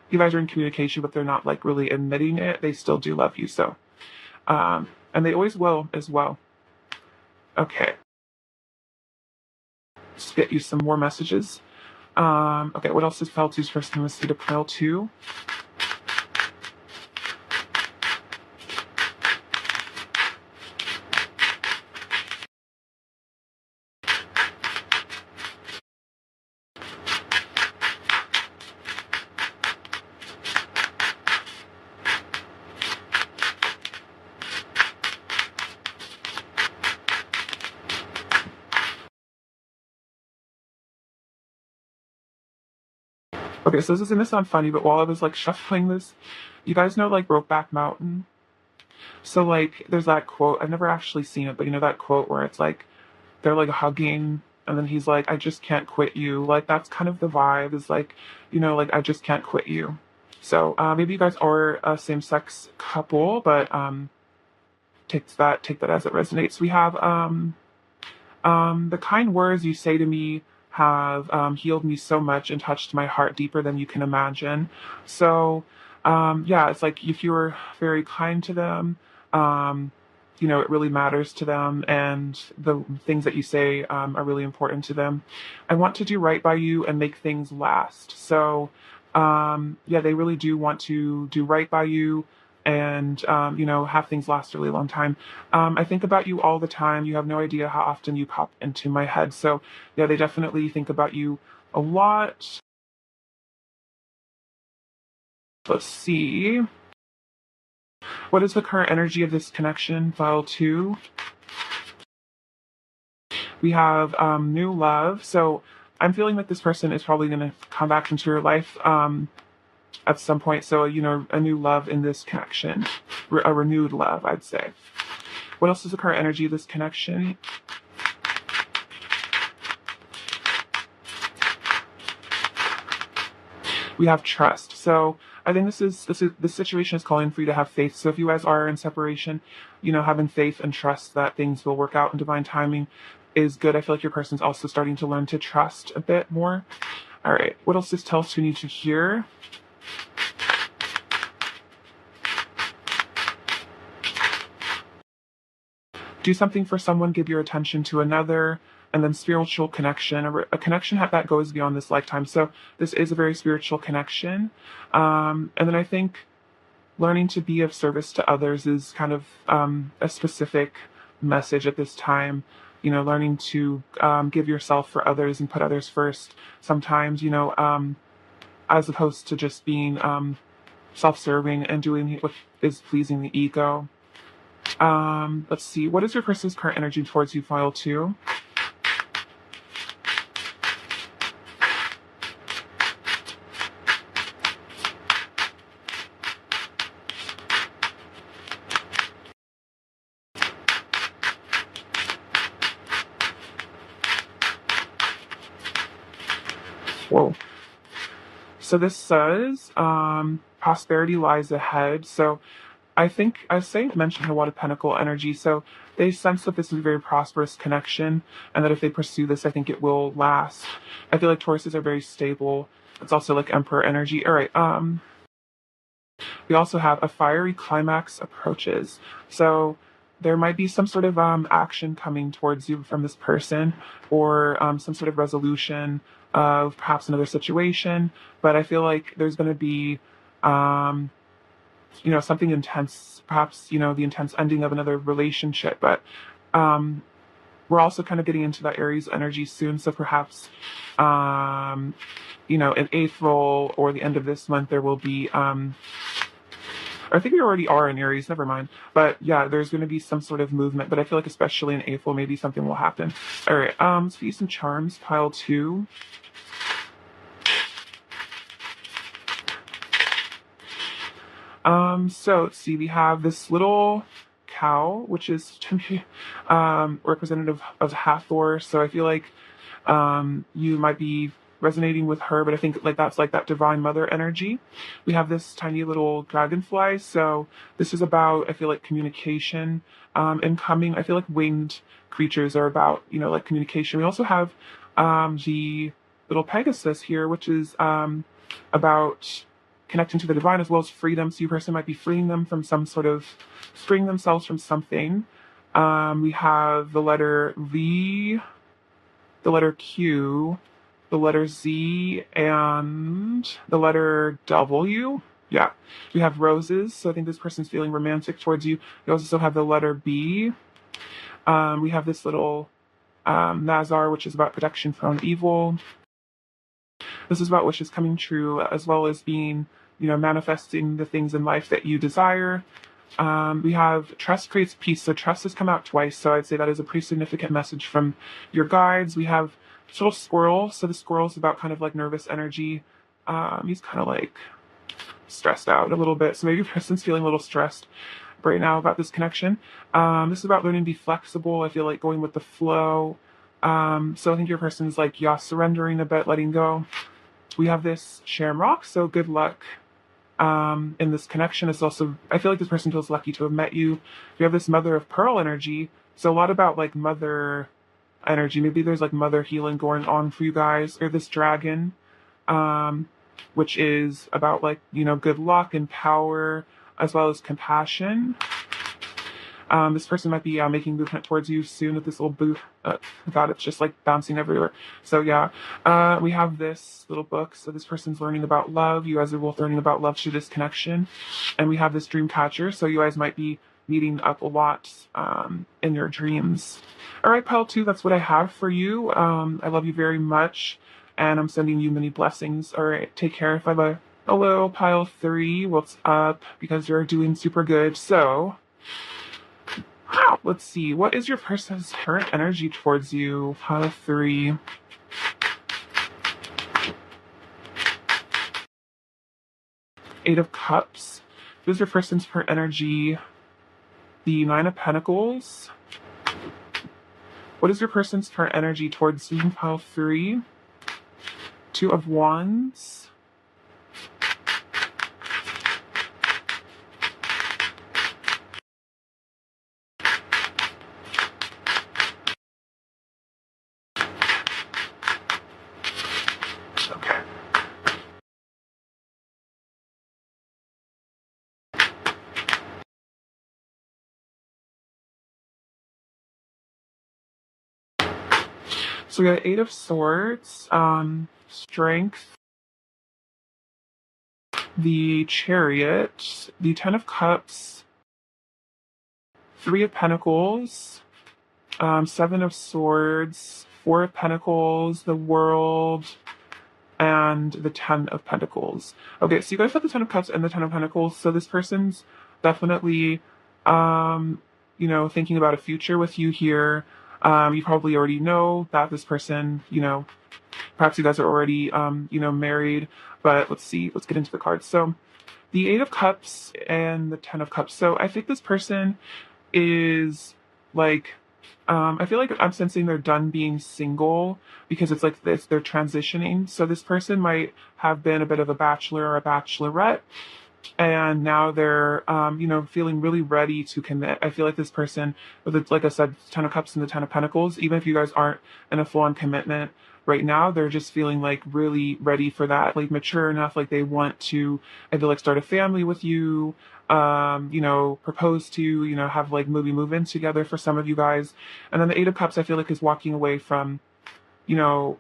you guys are in communication, but they're not like really admitting it, they still do love you. So, and they always will as well. Okay. Let's get you some more messages. Okay, what else is felt two's first name? Let's see the pile two. Okay, so this is gonna sound funny, but while I was like shuffling this, you guys know like Brokeback Mountain? So like there's that quote, I've never actually seen it, but you know that quote where it's like they're like hugging and then he's like, I just can't quit you. Like that's kind of the vibe, is like, like I just can't quit you. So maybe you guys are a same sex couple, but take that as it resonates. We have the kind words you say to me have healed me so much and touched my heart deeper than you can imagine. So, yeah, it's like if you're very kind to them, um, it really matters to them, and the things that you say are really important to them. I want to do right by you and make things last. So, yeah, they really do want to do right by you and have things last a really long time. I think about you all the time. You have no idea how often you pop into my head. So yeah, they definitely think about you a lot. Let's see. What is the current energy of this connection? File 2. We have new love. So I'm feeling like this person is probably going to come back into your life at some point. So, a new love in this connection, a renewed love, I'd say. What else is the current energy of this connection? We have trust. So I think this situation is calling for you to have faith. So if you guys are in separation, having faith and trust that things will work out in divine timing is good. I feel like your person's also starting to learn to trust a bit more. All right. What else does tell us we need to hear? Do something for someone, give your attention to another, and then spiritual connection, a connection that goes beyond this lifetime. So this is a very spiritual connection. And then I think learning to be of service to others is kind of a specific message at this time. Learning to give yourself for others and put others first sometimes, as opposed to just being self-serving and doing what is pleasing the ego. Let's see. What is your person's current energy towards you, file 2? Whoa. So this says, prosperity lies ahead. So I think I say mentioned a lot of Pentacle energy, so they sense that this is a very prosperous connection, and that if they pursue this, I think it will last. I feel like Tauruses are very stable. It's also like Emperor energy. All right. We also have a fiery climax approaches. So there might be some sort of action coming towards you from this person, or some sort of resolution of perhaps another situation. But I feel like there's going to be something intense, perhaps, the intense ending of another relationship. But we're also kind of getting into that Aries energy soon. So perhaps, in April or the end of this month, there will be, I think we already are in Aries, never mind. But yeah, there's going to be some sort of movement. But I feel like especially in April, maybe something will happen. All right, let's use some charms, pile 2. So let's see, we have this little cow, which is to me representative of Hathor. So I feel like you might be resonating with her, but I think like that's like that divine mother energy. We have this tiny little dragonfly, so this is about, I feel like, communication and coming. I feel like winged creatures are about, you know, like communication. We also have the little Pegasus here, which is about connecting to the divine as well as freedom. So your person might be freeing them from some sort of, freeing themselves from something. We have the letter V, the letter Q, the letter Z, and the letter W. Yeah. We have roses, so I think this person's feeling romantic towards you. We also have the letter B. We have this little Nazar, which is about protection from evil. This is about wishes coming true, as well as being, you know, manifesting the things in life that you desire. We have trust creates peace. So trust has come out twice. So I'd say that is a pretty significant message from your guides. We have this little squirrel. So the squirrel is about kind of like nervous energy. He's kind of like stressed out a little bit. So maybe your person's feeling a little stressed right now about this connection. This is about learning to be flexible. I feel like going with the flow. So I think your person's like, yeah, surrendering a bit, letting go. We have this shamrock. So good luck in this connection. Is also, I feel like this person feels lucky to have met you. We have this mother of pearl energy, so a lot about like mother energy. Maybe there's like mother healing going on for you guys. Or this dragon, which is about like, you know, good luck and power as well as compassion. This person might be making movement towards you soon with this little boot. God, it's just like bouncing everywhere. So yeah, we have this little book. So this person's learning about love. You guys are both learning about love through this connection. And we have this dream catcher. So you guys might be meeting up a lot in your dreams. All right, pile 2, that's what I have for you. I love you very much. And I'm sending you many blessings. All right, take care. Bye-bye. Hello, pile 3. What's up? Because you're doing super good. So let's see. What is your person's current energy towards you? Pile 3. Eight of Cups. What is your person's current energy? The Nine of Pentacles. What is your person's current energy towards you? Pile 3. Two of Wands. Okay. So we got Eight of Swords, Strength, the Chariot, the Ten of Cups, Three of Pentacles, Seven of Swords, Four of Pentacles, the World, and the Ten of Pentacles. Okay, so you guys have the Ten of Cups and the Ten of Pentacles. So this person's definitely, you know, thinking about a future with you here. You probably already know that this person, you know, perhaps you guys are already, you know, married, but let's see, let's get into the cards. So the Eight of Cups and the Ten of Cups. So I think this person is like, I feel like I'm sensing they're done being single because it's like this, they're transitioning. So this person might have been a bit of a bachelor or a bachelorette, and now they're, you know, feeling really ready to commit. I feel like this person, with it, like I said, Ten of Cups and the Ten of Pentacles, even if you guys aren't in a full-on commitment right now, they're just feeling like really ready for that, like mature enough, like they want to, I feel like, start a family with you, you know, propose to, you know, have like move in together for some of you guys. And then the Eight of Cups, I feel like, is walking away from, you know,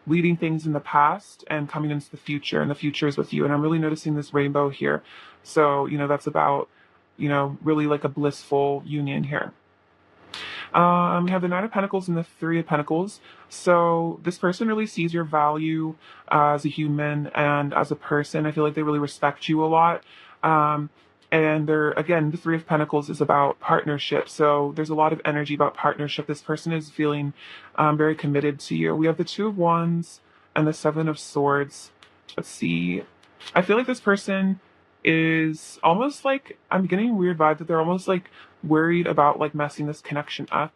leading things in the past and coming into the future, and the future is with you. And I'm really noticing this rainbow here. So, you know, that's about, you know, really like a blissful union here. We have the Nine of Pentacles and the Three of Pentacles. So this person really sees your value as a human and as a person. I feel like they really respect you a lot. And they're, again, the Three of Pentacles is about partnership. So there's a lot of energy about partnership. This person is feeling very committed to you. We have the Two of Wands and the Seven of Swords. Let's see. I feel like this person is almost like I'm getting a weird vibe that they're almost like worried about like messing this connection up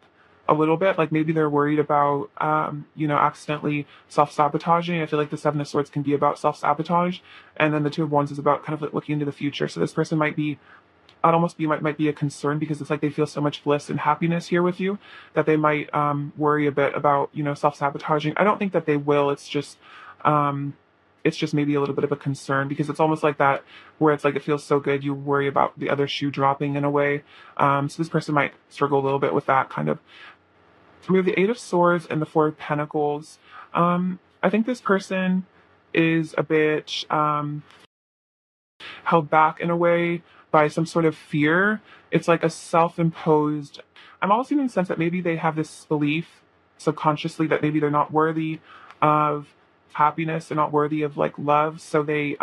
a little bit. Like maybe they're worried about, accidentally self-sabotaging. I feel like the Seven of Swords can be about self-sabotage. And then the Two of Wands is about kind of like looking into the future. So this person might be, I'd almost be might be a concern because it's like they feel so much bliss and happiness here with you that they might worry a bit about self-sabotaging. I don't think that they will. Um, it's just maybe a little bit of a concern because it's almost like that where it's like it feels so good you worry about the other shoe dropping in a way. So this person might struggle a little bit with that kind of. We have the Eight of Swords and the Four of Pentacles. I think this person is a bit held back in a way by some sort of fear. It's like a self-imposed. I'm also in the sense that maybe they have this belief subconsciously that maybe they're not worthy of happiness, they're not worthy of like love, so they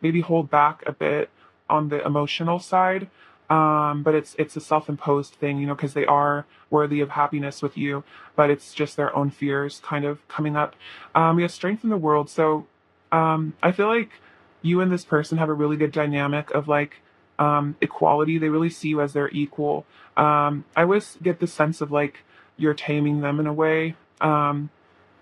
maybe hold back a bit on the emotional side. But it's a self-imposed thing, because they are worthy of happiness with you, but it's just their own fears kind of coming up. We have strength in the world, so I feel like you and this person have a really good dynamic of like equality. They really see you as their equal. I always get the sense of like you're taming them in a way.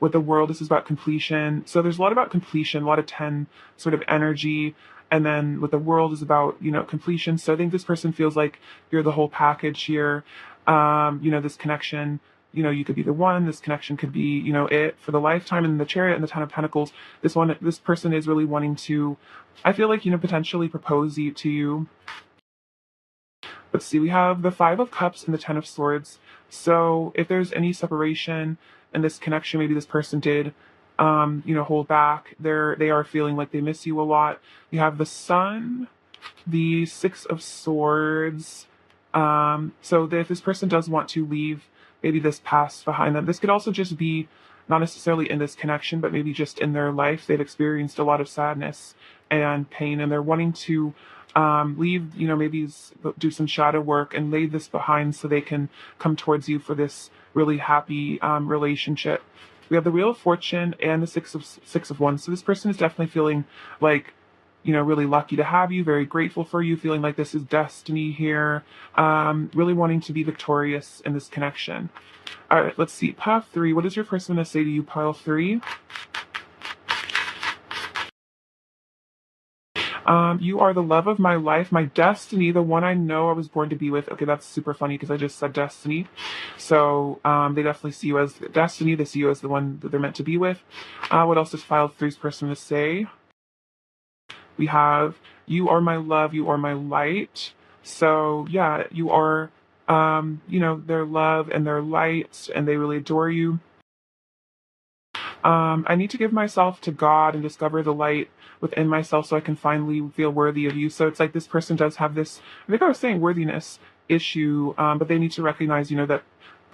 With the world, this is about completion. So there's a lot about completion, a lot of 10 sort of energy. And then with the world is about, completion. So I think this person feels like you're the whole package here. This connection, you could be the one, this connection could be, it for the lifetime. And the Chariot and the Ten of Pentacles, this person is really wanting to, I feel like, potentially propose to you. Let's see, we have the Five of Cups and the Ten of Swords. So if there's any separation in this connection, maybe this person did, hold back. They are feeling like they miss you a lot. You have the Sun, the Six of Swords. So that if this person does want to leave maybe this past behind them, this could also just be not necessarily in this connection, but maybe just in their life. They've experienced a lot of sadness and pain, and they're wanting to leave, maybe do some shadow work and lay this behind so they can come towards you for this really happy relationship. We have the Wheel of Fortune and the Six of Wands. So this person is definitely feeling like, really lucky to have you, very grateful for you, feeling like this is destiny here, really wanting to be victorious in this connection. All right, let's see. Pile 3. What is your person going to say to you, Pile 3? You are the love of my life, my destiny, the one I know I was born to be with. Okay, that's super funny because I just said destiny. So they definitely see you as destiny. They see you as the one that they're meant to be with. What else does File 3's person to say? We have, you are my love, you are my light. So yeah, you are, their love and their light, and they really adore you. I need to give myself to God and discover the light within myself so I can finally feel worthy of you. So it's like this person does have this, I think I was saying worthiness issue, but they need to recognize, that,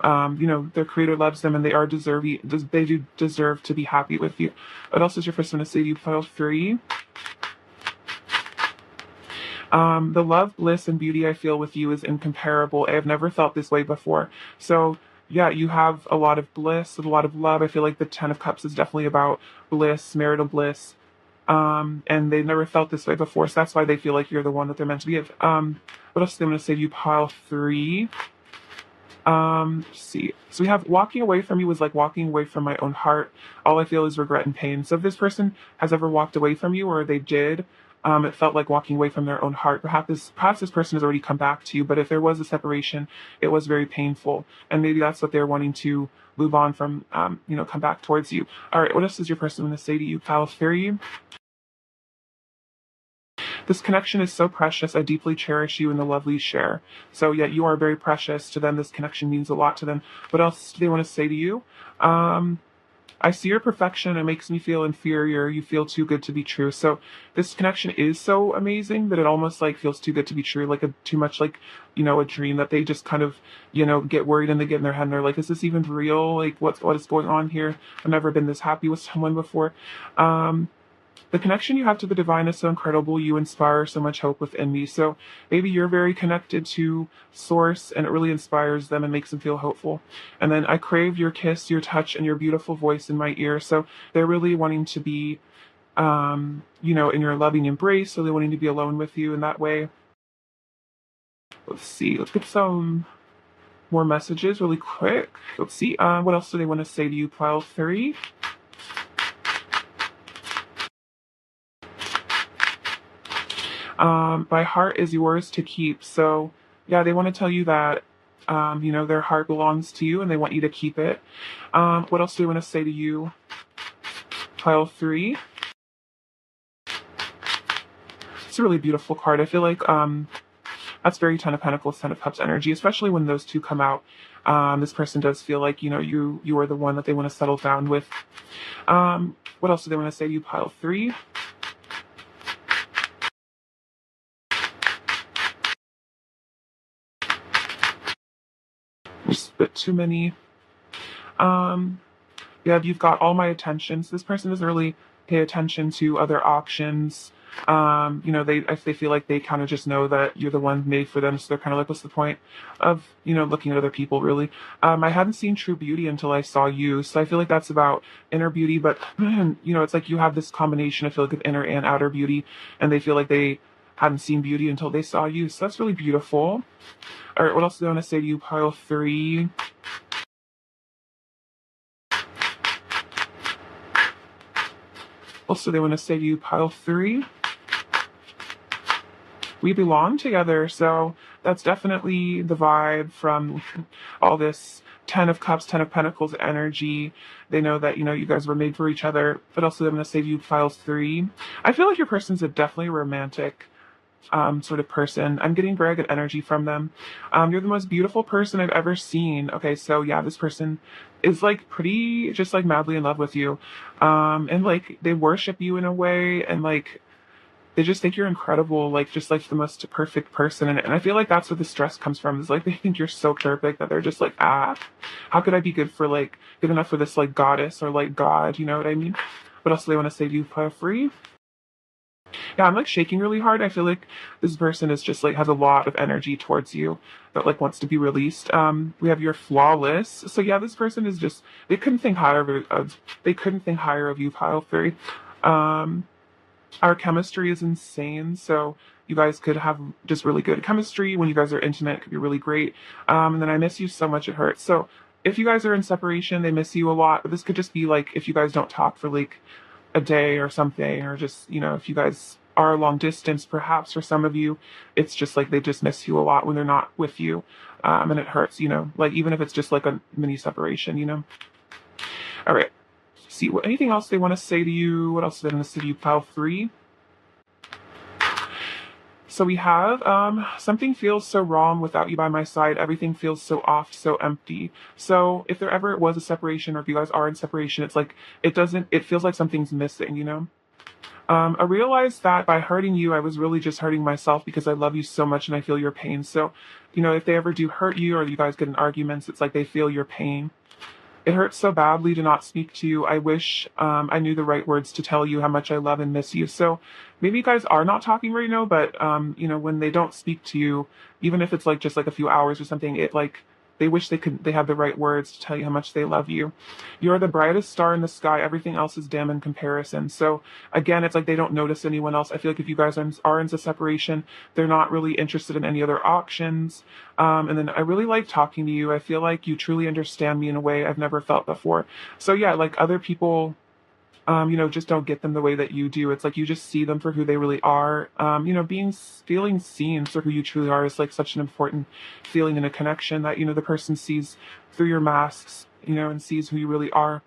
their creator loves them and they are deserving, they do deserve to be happy with you. What else is your person to say to you, Pile 3? The love, bliss, and beauty I feel with you is incomparable. I have never felt this way before. So yeah, you have a lot of bliss, a lot of love. I feel like the Ten of Cups is definitely about bliss, marital bliss. And they've never felt this way before, so that's why they feel like you're the one that they're meant to be with. What else am I going to say to you, Pile 3? Let's see. So we have walking away from you was like walking away from my own heart. All I feel is regret and pain. So if this person has ever walked away from you, or they did, it felt like walking away from their own heart. Perhaps this person has already come back to you, but if there was a separation, it was very painful. And maybe that's what they're wanting to move on from, come back towards you. All right, what else is your person going to say to you, Pile 3? This connection is so precious. I deeply cherish you and the love we share. So yeah, you are very precious to them. This connection means a lot to them. What else do they want to say to you? I see your perfection. It makes me feel inferior. You feel too good to be true. So this connection is so amazing that it almost like feels too good to be true, like too much like, a dream that they just kind of, get worried and they get in their head and they're like, is this even real? Like what is going on here? I've never been this happy with someone before. The connection you have to the divine is so incredible. You inspire so much hope within me. So maybe you're very connected to source and it really inspires them and makes them feel hopeful. And then I crave your kiss, your touch, and your beautiful voice in my ear. So they're really wanting to be you know, in your loving embrace, so they're wanting to be alone with you in that way. Let's see, let's get some more messages really quick. Let's see, what else do they want to say to you, pile 3? My heart is yours to keep. So, yeah, they want to tell you that, you know, their heart belongs to you and they want you to keep it. What else do they want to say to you, pile 3? It's a really beautiful card. I feel like that's very Ten of Pentacles, Ten of Cups energy, especially when those two come out. This person does feel like, you know, you are the one that they want to settle down with. What else do they want to say to you, pile 3? Just a bit too many. Yeah, you've got all my attention. So this person doesn't really pay attention to other options. You know, if they feel like they kind of just know that you're the one made for them, so they're kind of like, what's the point of, you know, looking at other people, really? I hadn't seen true beauty until I saw you, so I feel like that's about inner beauty, but, you know, it's like you have this combination, I feel like, of inner and outer beauty, and they feel like they hadn't seen beauty until they saw you, so that's really beautiful. All right, what else do I want to say to you, pile 3? Also, they want to say to you, pile 3. We belong together, so that's definitely the vibe from all this Ten of Cups, Ten of Pentacles energy. They know that, you know, you guys were made for each other, but also they're going to say to you, pile 3. I feel like your person's a definitely romantic sort of person. I'm getting very good energy from them. You're the most beautiful person I've ever seen. Okay, so yeah, this person is like pretty just like madly in love with you. And like they worship you in a way, and like they just think you're incredible, like just like the most perfect person. And I feel like that's where the stress comes from, is like they think you're so perfect that they're just like, how could I be good for like good enough for this like goddess or like God, you know what I mean? What else do they want to say to you, for free? Yeah, I'm like shaking really hard. I feel like this person is just like has a lot of energy towards you that like wants to be released. We have your flawless. So yeah, this person is just they couldn't think higher of you, pile 3. Um, our chemistry is insane. So you guys could have just really good chemistry when you guys are intimate. It could be really great. And then I miss you so much it hurts. So if you guys are in separation, they miss you a lot. But this could just be like if you guys don't talk for like a day or something, or just, you know, if you guys are long distance, perhaps for some of you, it's just like they just miss you a lot when they're not with you. And it hurts, you know, like even if it's just like a mini separation, you know. All right. See what anything else they want to say to you. What else do they want to say to you, pile 3? So we have something feels so wrong without you by my side. Everything feels so off, so empty. So if there ever was a separation, or if you guys are in separation, it's like it feels like something's missing, you know? I realized that by hurting you, I was really just hurting myself, because I love you so much and I feel your pain. So, you know, if they ever do hurt you or you guys get in arguments, it's like they feel your pain. It hurts so badly to not speak to you. I wish I knew the right words to tell you how much I love and miss you. So maybe you guys are not talking right now, but you know, when they don't speak to you, even if it's like just like a few hours or something, it like they wish they had the right words to tell you how much they love you. You're the brightest star in the sky. Everything else is dim in comparison. So again, it's like they don't notice anyone else. I feel like if you guys are into separation, they're not really interested in any other options. And then I really like talking to you. I feel like you truly understand me in a way I've never felt before. So yeah, like other people, you know, just don't get them the way that you do. It's like you just see them for who they really are. You know, feeling seen for who you truly are is like such an important feeling in a connection, that, you know, the person sees through your masks, you know, and sees who you really are.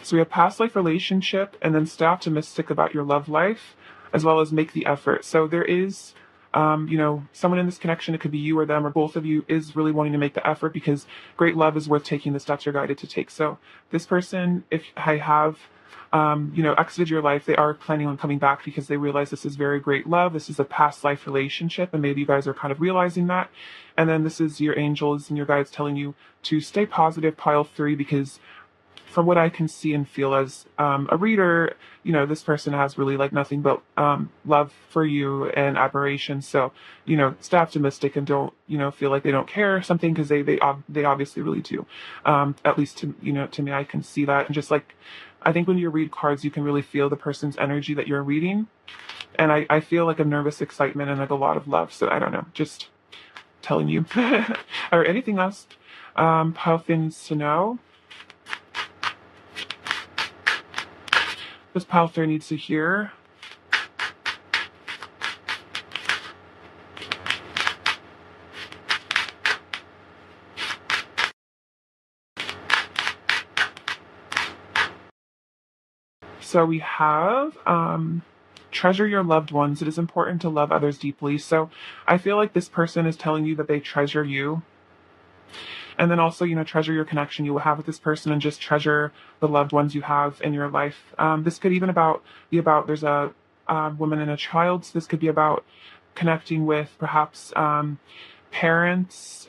So we have past life relationship, and then stay optimistic about your love life, as well as make the effort. So there is, you know, someone in this connection, it could be you or them or both of you, is really wanting to make the effort, because great love is worth taking the steps you're guided to take. So this person, if I have, you know, exited your life, they are planning on coming back, because they realize this is very great love. This is a past life relationship, and maybe you guys are kind of realizing that. And then this is your angels and your guides telling you to stay positive, pile 3, because from what I can see and feel as a reader, you know, this person has really like nothing but love for you and admiration. So, you know, stay optimistic and don't, you know, feel like they don't care or something, because they obviously really do. At least to, you know, to me, I can see that. And just like I think when you read cards, you can really feel the person's energy that you're reading. And I feel like a nervous excitement and like a lot of love. So I don't know, just telling you. Or anything else, pile things to know. This pile there needs to hear. So we have treasure your loved ones. It is important to love others deeply. So I feel like this person is telling you that they treasure you. And then also, treasure your connection you will have with this person and just treasure the loved ones you have in your life. This could even be about there's a woman and a child. So this could be about connecting with perhaps parents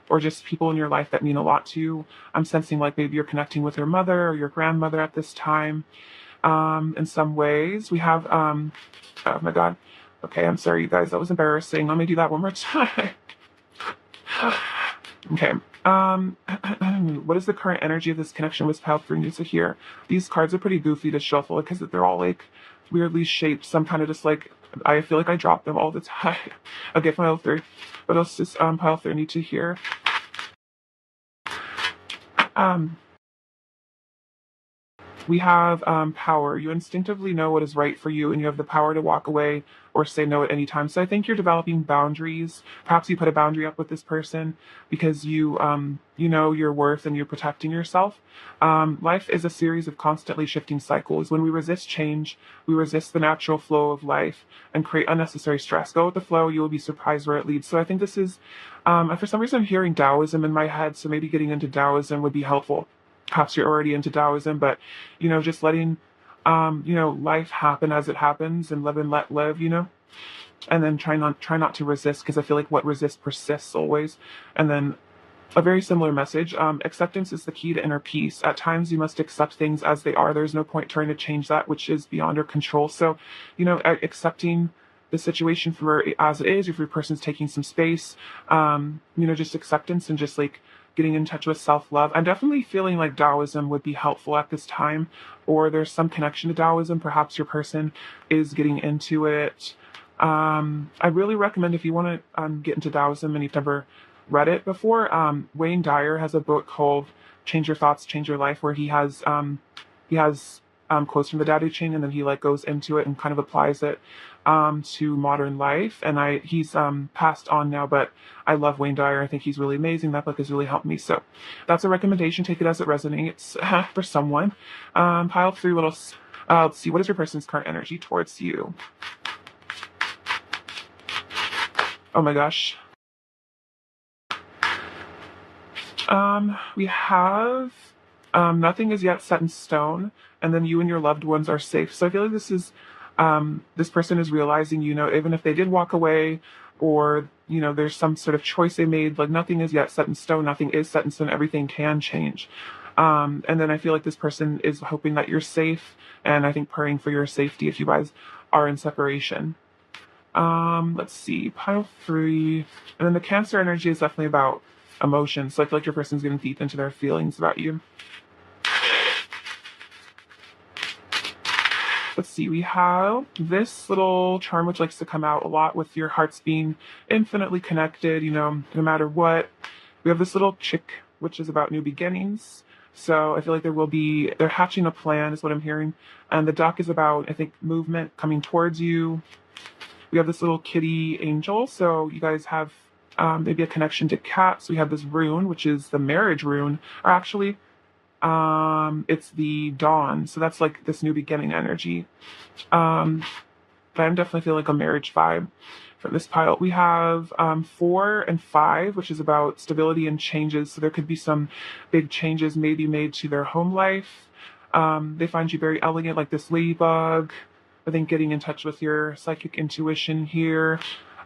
or just people in your life that mean a lot to you. I'm sensing like maybe you're connecting with your mother or your grandmother at this time. In some ways, we have, oh my God. Okay, I'm sorry, you guys. That was embarrassing. Let me do that one more time. Okay. What is the current energy of this connection with pile 3 needs to hear? These cards are pretty goofy to shuffle because they're all like weirdly shaped. Some kind of just like, I feel like I drop them all the time. Okay, pile 3. What else does pile 3 need to hear? We have power. You instinctively know what is right for you, and you have the power to walk away or say no at any time. So I think you're developing boundaries. Perhaps you put a boundary up with this person because you know your worth and you're protecting yourself. Life is a series of constantly shifting cycles. When we resist change, we resist the natural flow of life and create unnecessary stress. Go with the flow. You will be surprised where it leads. So I think this is, for some reason, I'm hearing Taoism in my head. So maybe getting into Taoism would be helpful. Perhaps you're already into Taoism, but just letting life happen as it happens and live and let live, and then try not to resist, because I feel like what resists persists always. And then a very similar message. Acceptance is the key to inner peace. At times you must accept things as they are. There's no point trying to change that which is beyond our control. So, accepting the situation for as it is, if your person's taking some space, just acceptance and just like getting in touch with self-love. I'm definitely feeling like Taoism would be helpful at this time, or there's some connection to Taoism. Perhaps your person is getting into it. I really recommend, if you want to get into Taoism and you've never read it before, Wayne Dyer has a book called Change Your Thoughts, Change Your Life, where he has quotes from the Tao Te Ching, and then he like goes into it and kind of applies it to modern life. And he's passed on now, but I love Wayne Dyer. I think he's really amazing. That book has really helped me. So that's a recommendation. Take it as it resonates for someone. Pile 3 little. Let's see. What is your person's current energy towards you? Oh my gosh. We have nothing is yet set in stone, and then you and your loved ones are safe. So I feel like this person is realizing, even if they did walk away, or there's some sort of choice they made, like nothing is yet set in stone. Nothing is set in stone. Everything can change. And then I feel like this person is hoping that you're safe, and I think praying for your safety if you guys are in separation. Let's see, pile 3, and then the Cancer energy is definitely about emotions. So I feel like your person's getting deep into their feelings about you. Let's see, we have this little charm which likes to come out a lot with your hearts being infinitely connected, no matter what. We have this little chick which is about new beginnings. So I feel like they're hatching a plan is what I'm hearing. And the duck is about, I think, movement coming towards you. We have this little kitty angel. So you guys have maybe a connection to cats. We have this rune, which is the marriage rune, or actually, it's the dawn. So that's like this new beginning energy. But I'm definitely feeling like a marriage vibe from this pile. We have 4 and 5, which is about stability and changes. So there could be some big changes maybe made to their home life. They find you very elegant, like this ladybug. I think getting in touch with your psychic intuition here.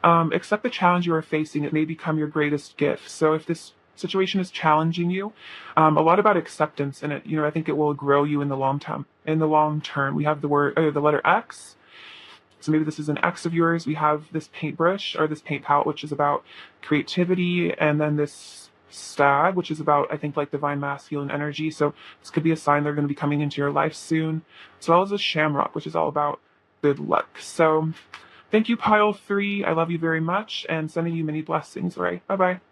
Accept the challenge you are facing. It may become your greatest gift. So if this situation is challenging you, a lot about acceptance in it. I think it will grow you in the long term. In the long term, we have the letter X. So maybe this is an X of yours. We have this paintbrush or this paint palette, which is about creativity, and then this stag, which is about, I think, like divine masculine energy. So this could be a sign they're going to be coming into your life soon, as well as a shamrock, which is all about good luck. So thank you, pile 3. I love you very much, and sending you many blessings. All right. Bye bye.